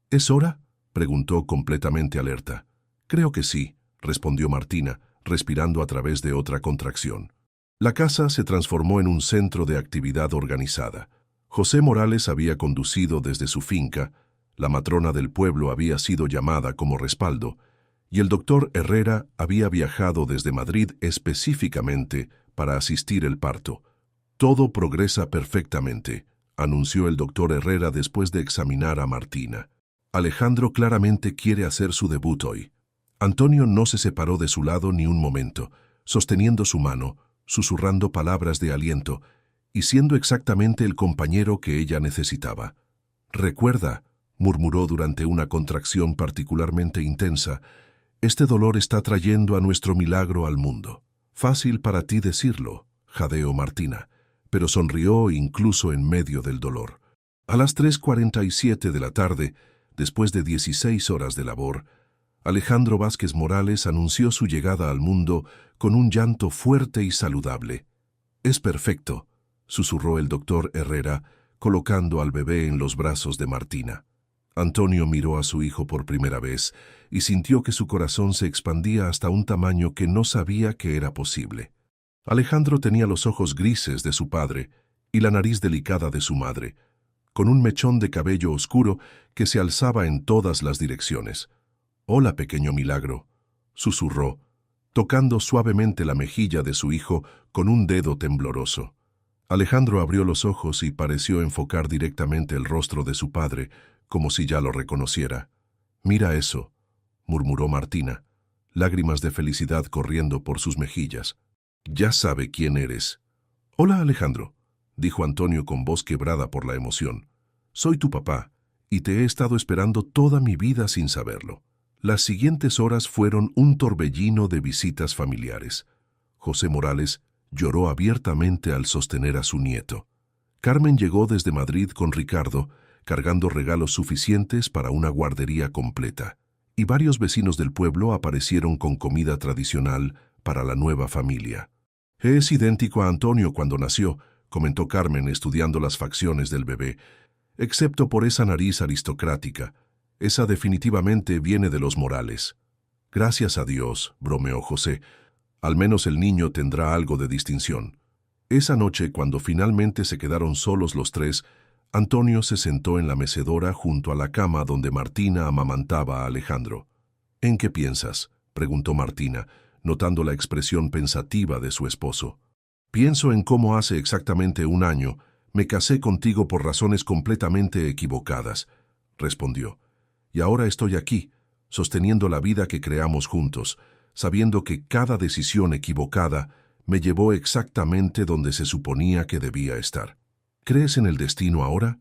¿Es hora?, preguntó completamente alerta. Creo que sí, respondió Martina, respirando a través de otra contracción. La casa se transformó en un centro de actividad organizada. José Morales había conducido desde su finca, la matrona del pueblo había sido llamada como respaldo, y el doctor Herrera había viajado desde Madrid específicamente para asistir el parto. Todo progresa perfectamente, anunció el doctor Herrera después de examinar a Martina. Alejandro claramente quiere hacer su debut hoy. Antonio no se separó de su lado ni un momento, sosteniendo su mano, susurrando palabras de aliento, y siendo exactamente el compañero que ella necesitaba. «Recuerda», murmuró durante una contracción particularmente intensa, «este dolor está trayendo a nuestro milagro al mundo». «Fácil para ti decirlo», jadeó Martina, pero sonrió incluso en medio del dolor. A las 3:47 de la tarde, después de 16 horas de labor, Alejandro Vázquez Morales anunció su llegada al mundo con un llanto fuerte y saludable. «Es perfecto», susurró el doctor Herrera, colocando al bebé en los brazos de Martina. Antonio miró a su hijo por primera vez y sintió que su corazón se expandía hasta un tamaño que no sabía que era posible. Alejandro tenía los ojos grises de su padre y la nariz delicada de su madre, con un mechón de cabello oscuro que se alzaba en todas las direcciones. «Hola, pequeño milagro», susurró, tocando suavemente la mejilla de su hijo con un dedo tembloroso. Alejandro abrió los ojos y pareció enfocar directamente el rostro de su padre, como si ya lo reconociera. «Mira eso», murmuró Martina, lágrimas de felicidad corriendo por sus mejillas. «Ya sabe quién eres». «Hola, Alejandro», dijo Antonio con voz quebrada por la emoción. «Soy tu papá, y te he estado esperando toda mi vida sin saberlo». Las siguientes horas fueron un torbellino de visitas familiares. José Morales lloró abiertamente al sostener a su nieto. Carmen llegó desde Madrid con Ricardo, cargando regalos suficientes para una guardería completa, y varios vecinos del pueblo aparecieron con comida tradicional para la nueva familia. «Es idéntico a Antonio cuando nació», comentó Carmen estudiando las facciones del bebé, «excepto por esa nariz aristocrática. Esa definitivamente viene de los Morales». «Gracias a Dios», bromeó José, «al menos el niño tendrá algo de distinción». Esa noche, cuando finalmente se quedaron solos los tres, Antonio se sentó en la mecedora junto a la cama donde Martina amamantaba a Alejandro. «¿En qué piensas?», preguntó Martina, notando la expresión pensativa de su esposo. «Pienso en cómo hace exactamente un año me casé contigo por razones completamente equivocadas», respondió. «Y ahora estoy aquí, sosteniendo la vida que creamos juntos, sabiendo que cada decisión equivocada me llevó exactamente donde se suponía que debía estar». «¿Crees en el destino ahora?»,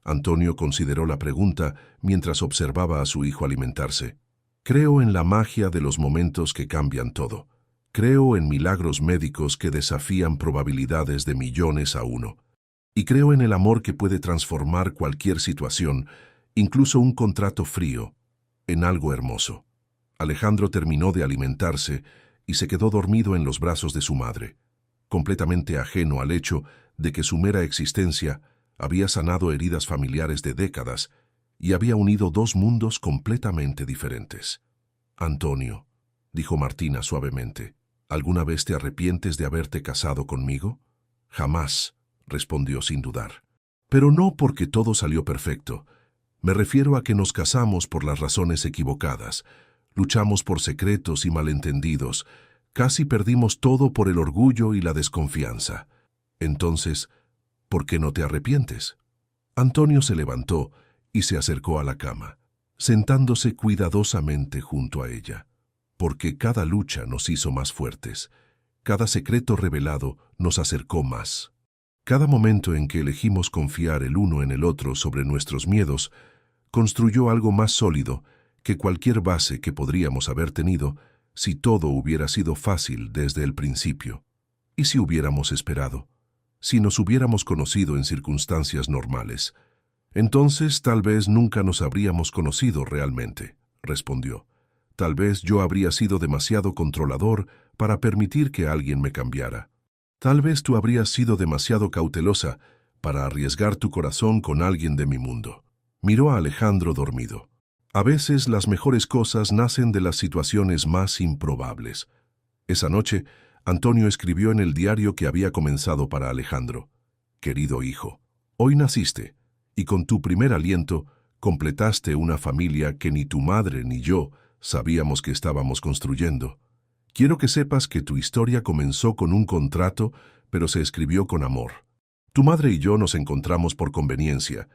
Antonio consideró la pregunta mientras observaba a su hijo alimentarse. «Creo en la magia de los momentos que cambian todo. Creo en milagros médicos que desafían probabilidades de millones a uno. Y creo en el amor que puede transformar cualquier situación, incluso un contrato frío, en algo hermoso». Alejandro terminó de alimentarse y se quedó dormido en los brazos de su madre, completamente ajeno al hecho de que su mera existencia había sanado heridas familiares de décadas y había unido dos mundos completamente diferentes. «Antonio», dijo Martina suavemente, «¿alguna vez te arrepientes de haberte casado conmigo?». «Jamás», respondió sin dudar. «Pero no porque todo salió perfecto. Me refiero a que nos casamos por las razones equivocadas. Luchamos por secretos y malentendidos. Casi perdimos todo por el orgullo y la desconfianza. Entonces, ¿por qué no te arrepientes?». Antonio se levantó y se acercó a la cama, sentándose cuidadosamente junto a ella. «Porque cada lucha nos hizo más fuertes. Cada secreto revelado nos acercó más. Cada momento en que elegimos confiar el uno en el otro sobre nuestros miedos, construyó algo más sólido que cualquier base que podríamos haber tenido si todo hubiera sido fácil desde el principio. ¿Y si hubiéramos esperado? Si nos hubiéramos conocido en circunstancias normales? Entonces tal vez nunca nos habríamos conocido realmente», respondió. «Tal vez yo habría sido demasiado controlador para permitir que alguien me cambiara». Tal vez tú habrías sido demasiado cautelosa para arriesgar tu corazón con alguien de mi mundo. Miró a Alejandro dormido. A veces las mejores cosas nacen de las situaciones más improbables. Esa noche, Antonio escribió en el diario que había comenzado para Alejandro. Querido hijo, hoy naciste, y con tu primer aliento completaste una familia que ni tu madre ni yo sabíamos que estábamos construyendo. Quiero que sepas que tu historia comenzó con un contrato, pero se escribió con amor. Tu madre y yo nos encontramos por conveniencia,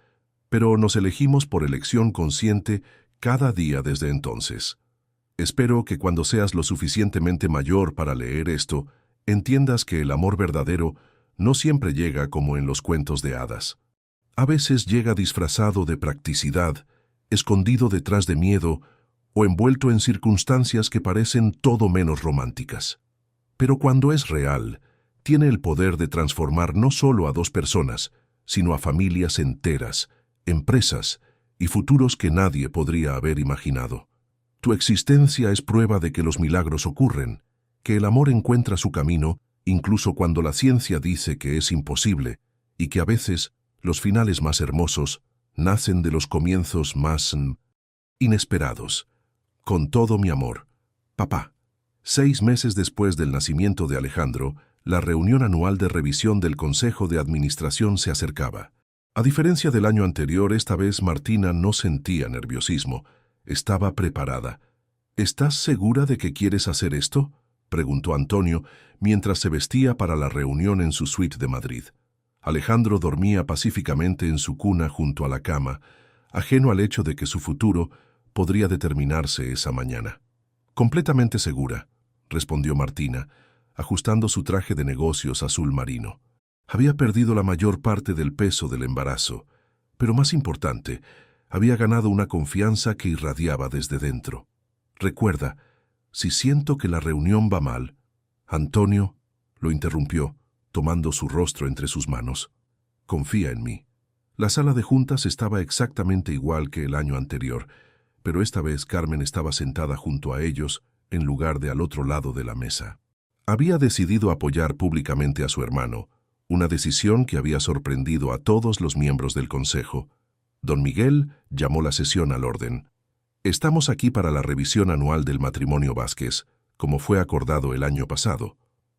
pero nos elegimos por elección consciente cada día desde entonces. Espero que cuando seas lo suficientemente mayor para leer esto, entiendas que el amor verdadero no siempre llega como en los cuentos de hadas. A veces llega disfrazado de practicidad, escondido detrás de miedo o envuelto en circunstancias que parecen todo menos románticas. Pero cuando es real, tiene el poder de transformar no solo a dos personas, sino a familias enteras, empresas y futuros que nadie podría haber imaginado. Tu existencia es prueba de que los milagros ocurren, que el amor encuentra su camino incluso cuando la ciencia dice que es imposible, y que a veces los finales más hermosos nacen de los comienzos más inesperados. Con todo mi amor, papá. 6 meses después del nacimiento de Alejandro, la reunión anual de revisión del Consejo de Administración se acercaba. A diferencia del año anterior, esta vez Martina no sentía nerviosismo. Estaba preparada. ¿Estás segura de que quieres hacer esto?, preguntó Antonio mientras se vestía para la reunión en su suite de Madrid. Alejandro dormía pacíficamente en su cuna junto a la cama, ajeno al hecho de que su futuro podría determinarse esa mañana. Completamente segura, respondió Martina, ajustando su traje de negocios azul marino. Había perdido la mayor parte del peso del embarazo, pero más importante, había ganado una confianza que irradiaba desde dentro. Recuerda, si siento que la reunión va mal... Antonio lo interrumpió, tomando su rostro entre sus manos. Confía en mí. La sala de juntas estaba exactamente igual que el año anterior, pero esta vez Carmen estaba sentada junto a ellos en lugar de al otro lado de la mesa. Había decidido apoyar públicamente a su hermano, una decisión que había sorprendido a todos los miembros del consejo. Don Miguel llamó la sesión al orden. Estamos aquí para la revisión anual del matrimonio Vázquez, como fue acordado el año pasado.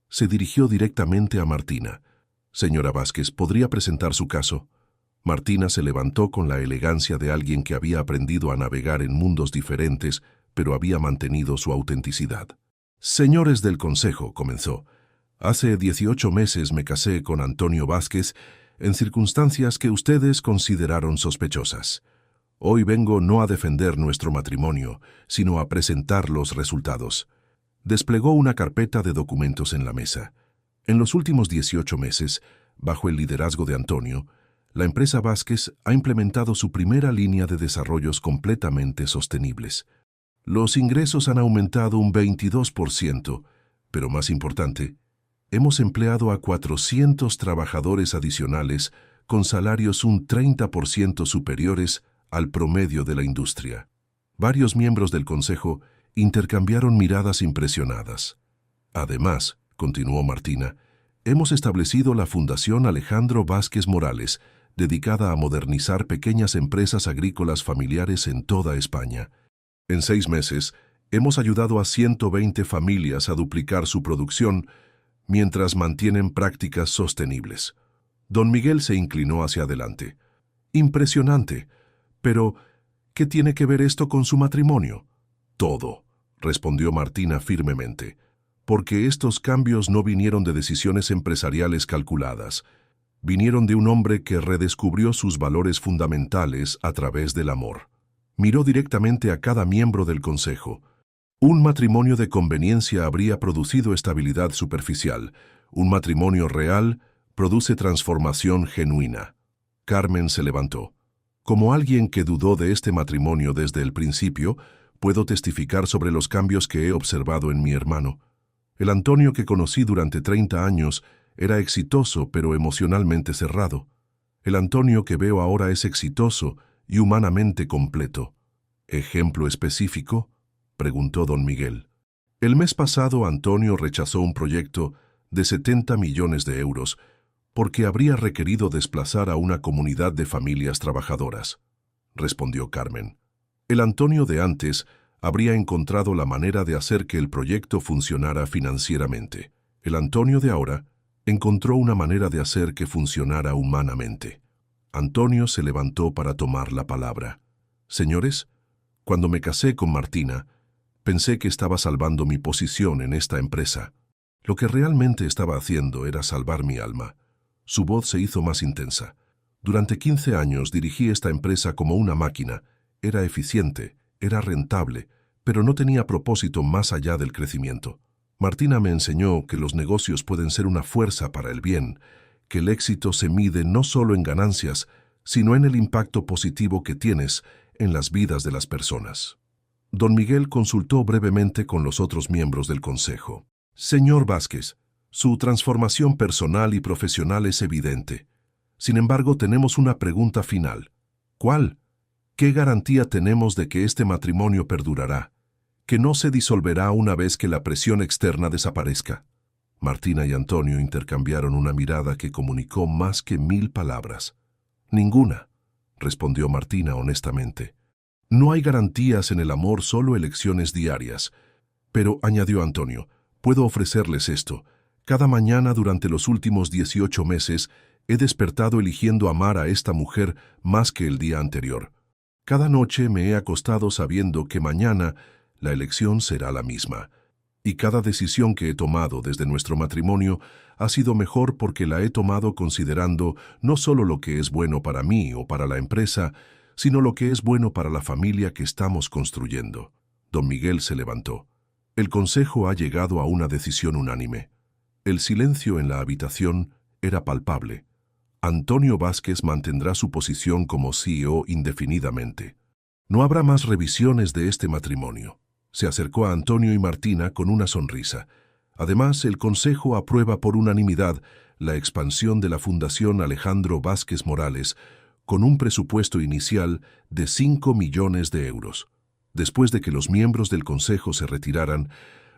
Se dirigió directamente a Martina. Señora Vázquez, ¿podría presentar su caso? Martina se levantó con la elegancia de alguien que había aprendido a navegar en mundos diferentes, pero había mantenido su autenticidad. Señores del consejo, comenzó. Hace 18 meses me casé con Antonio Vázquez en circunstancias que ustedes consideraron sospechosas. Hoy vengo no a defender nuestro matrimonio, sino a presentar los resultados. Desplegó una carpeta de documentos en la mesa. En los últimos 18 meses, bajo el liderazgo de Antonio, la empresa Vázquez ha implementado su primera línea de desarrollos completamente sostenibles. Los ingresos han aumentado un 22%, pero más importante, hemos empleado a 400 trabajadores adicionales con salarios un 30% superiores al promedio de la industria. Varios miembros del consejo intercambiaron miradas impresionadas. Además, continuó Martina, hemos establecido la Fundación Alejandro Vázquez Morales, dedicada a modernizar pequeñas empresas agrícolas familiares en toda España. En 6 meses, hemos ayudado a 120 familias a duplicar su producción mientras mantienen prácticas sostenibles. Don Miguel se inclinó hacia adelante. Impresionante. Pero, ¿qué tiene que ver esto con su matrimonio? Todo, respondió Martina firmemente, porque estos cambios no vinieron de decisiones empresariales calculadas. Vinieron de un hombre que redescubrió sus valores fundamentales a través del amor. Miró directamente a cada miembro del consejo. Un matrimonio de conveniencia habría producido estabilidad superficial. Un matrimonio real produce transformación genuina. Carmen se levantó. Como alguien que dudó de este matrimonio desde el principio, puedo testificar sobre los cambios que he observado en mi hermano. El Antonio que conocí durante 30 años era exitoso pero emocionalmente cerrado. El Antonio que veo ahora es exitoso y humanamente completo. ¿Ejemplo específico?, preguntó don Miguel. El mes pasado Antonio rechazó un proyecto de 70 millones de euros, porque habría requerido desplazar a una comunidad de familias trabajadoras, respondió Carmen. El Antonio de antes habría encontrado la manera de hacer que el proyecto funcionara financieramente. El Antonio de ahora encontró una manera de hacer que funcionara humanamente. Antonio se levantó para tomar la palabra. Señores, cuando me casé con Martina, pensé que estaba salvando mi posición en esta empresa. Lo que realmente estaba haciendo era salvar mi alma. Su voz se hizo más intensa. Durante 15 años dirigí esta empresa como una máquina. Era eficiente, era rentable, pero no tenía propósito más allá del crecimiento. Martina me enseñó que los negocios pueden ser una fuerza para el bien, que el éxito se mide no solo en ganancias, sino en el impacto positivo que tienes en las vidas de las personas. Don Miguel consultó brevemente con los otros miembros del consejo. Señor Vázquez, su transformación personal y profesional es evidente. Sin embargo, tenemos una pregunta final. ¿Cuál? ¿Qué garantía tenemos de que este matrimonio perdurará? ¿Que no se disolverá una vez que la presión externa desaparezca? Martina y Antonio intercambiaron una mirada que comunicó más que 1000 palabras. Ninguna, respondió Martina honestamente. No hay garantías en el amor, solo elecciones diarias. Pero, añadió Antonio, puedo ofrecerles esto. Cada mañana durante los últimos 18 meses he despertado eligiendo amar a esta mujer más que el día anterior. Cada noche me he acostado sabiendo que mañana la elección será la misma. Y cada decisión que he tomado desde nuestro matrimonio ha sido mejor porque la he tomado considerando no solo lo que es bueno para mí o para la empresa, sino lo que es bueno para la familia que estamos construyendo. Don Miguel se levantó. El consejo ha llegado a una decisión unánime. El silencio en la habitación era palpable. Antonio Vázquez mantendrá su posición como CEO indefinidamente. No habrá más revisiones de este matrimonio. Se acercó a Antonio y Martina con una sonrisa. Además, el Consejo aprueba por unanimidad la expansión de la Fundación Alejandro Vázquez Morales con un presupuesto inicial de 5 millones de euros. Después de que los miembros del Consejo se retiraran,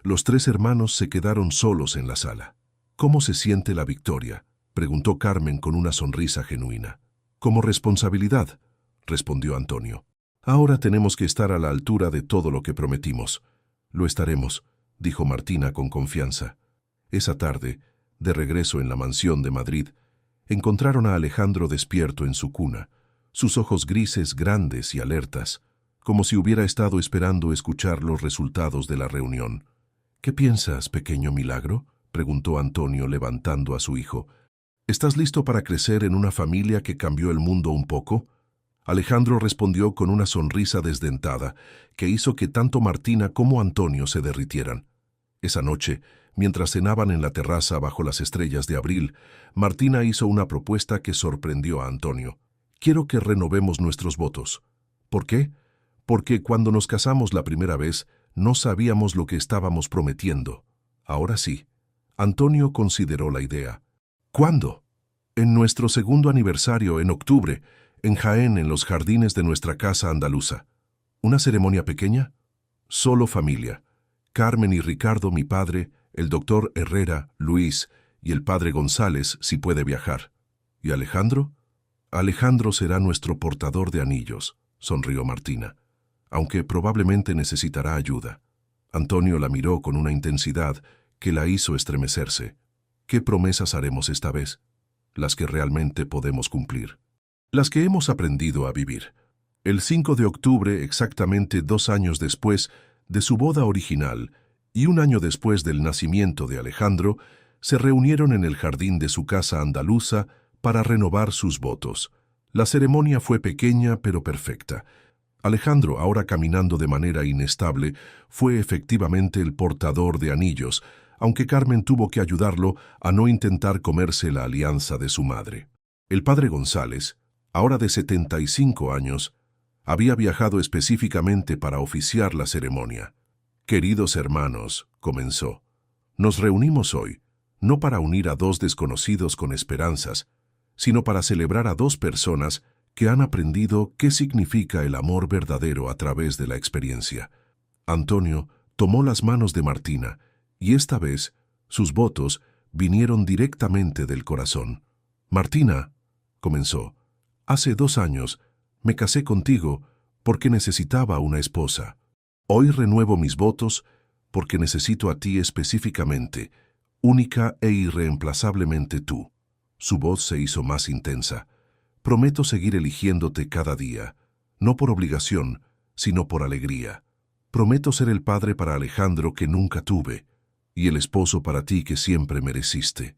los 3 hermanos se quedaron solos en la sala. ¿Cómo se siente la victoria?, preguntó Carmen con una sonrisa genuina. Como responsabilidad, respondió Antonio. Ahora tenemos que estar a la altura de todo lo que prometimos. Lo estaremos, dijo Martina con confianza. Esa tarde, de regreso en la mansión de Madrid, encontraron a Alejandro despierto en su cuna, sus ojos grises, grandes y alertas, como si hubiera estado esperando escuchar los resultados de la reunión. ¿Qué piensas, pequeño milagro?, preguntó Antonio levantando a su hijo. ¿Estás listo para crecer en una familia que cambió el mundo un poco? Alejandro respondió con una sonrisa desdentada que hizo que tanto Martina como Antonio se derritieran. Esa noche, mientras cenaban en la terraza bajo las estrellas de abril, Martina hizo una propuesta que sorprendió a Antonio. Quiero que renovemos nuestros votos. ¿Por qué? Porque cuando nos casamos la primera vez, no sabíamos lo que estábamos prometiendo. Ahora sí. Antonio consideró la idea. ¿Cuándo? En nuestro segundo aniversario, en octubre, en Jaén, en los jardines de nuestra casa andaluza. ¿Una ceremonia pequeña? Solo familia. Carmen y Ricardo, mi padre, el doctor Herrera, Luis y el padre González, si puede viajar. ¿Y Alejandro? Alejandro será nuestro portador de anillos, sonrió Martina, aunque probablemente necesitará ayuda. Antonio la miró con una intensidad que la hizo estremecerse. ¿Qué promesas haremos esta vez? Las que realmente podemos cumplir. Las que hemos aprendido a vivir. El 5 de octubre, exactamente 2 años después de su boda original y 1 año después del nacimiento de Alejandro, se reunieron en el jardín de su casa andaluza para renovar sus votos. La ceremonia fue pequeña pero perfecta. Alejandro, ahora caminando de manera inestable, fue efectivamente el portador de anillos, aunque Carmen tuvo que ayudarlo a no intentar comerse la alianza de su madre. El padre González, ahora de 75 años, había viajado específicamente para oficiar la ceremonia. Queridos hermanos, comenzó, nos reunimos hoy, no para unir a 2 desconocidos con esperanzas, sino para celebrar a 2 personas que han aprendido qué significa el amor verdadero a través de la experiencia. Antonio tomó las manos de Martina, y esta vez sus votos vinieron directamente del corazón. «Martina», comenzó, «hace 2 años me casé contigo porque necesitaba una esposa. Hoy renuevo mis votos porque necesito a ti específicamente, única e irreemplazablemente tú». Su voz se hizo más intensa. «Prometo seguir eligiéndote cada día, no por obligación, sino por alegría. Prometo ser el padre para Alejandro que nunca tuve, y el esposo para ti que siempre mereciste.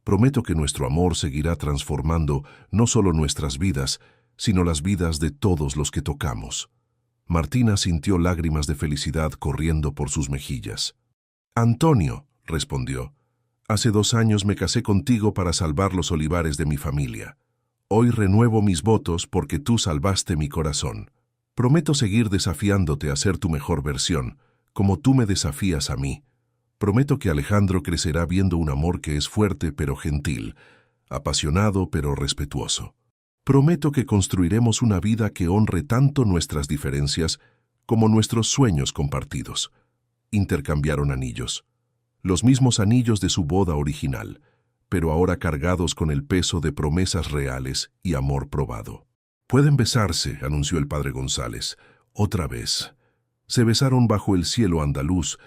Prometo que nuestro amor seguirá transformando no solo nuestras vidas, sino las vidas de todos los que tocamos». Martina sintió lágrimas de felicidad corriendo por sus mejillas. «Antonio», respondió, «hace 2 años me casé contigo para salvar los olivares de mi familia. Hoy renuevo mis votos porque tú salvaste mi corazón. Prometo seguir desafiándote a ser tu mejor versión, como tú me desafías a mí. Prometo que Alejandro crecerá viendo un amor que es fuerte pero gentil, apasionado pero respetuoso. Prometo que construiremos una vida que honre tanto nuestras diferencias como nuestros sueños compartidos». Intercambiaron anillos. Los mismos anillos de su boda original, pero ahora cargados con el peso de promesas reales y amor probado. «Pueden besarse», anunció el padre González, otra vez. Se besaron bajo el cielo andaluz,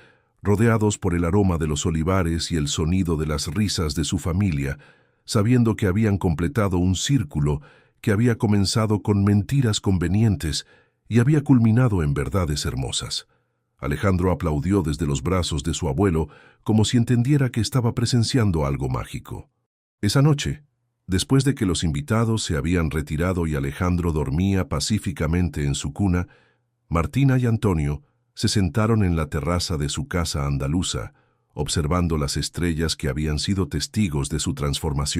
rodeados por el aroma de los olivares y el sonido de las risas de su familia, sabiendo que habían completado un círculo que había comenzado con mentiras convenientes y había culminado en verdades hermosas. Alejandro aplaudió desde los brazos de su abuelo como si entendiera que estaba presenciando algo mágico. Esa noche, después de que los invitados se habían retirado y Alejandro dormía pacíficamente en su cuna, Martina y Antonio se sentaron en la terraza de su casa andaluza, observando las estrellas que habían sido testigos de su transformación.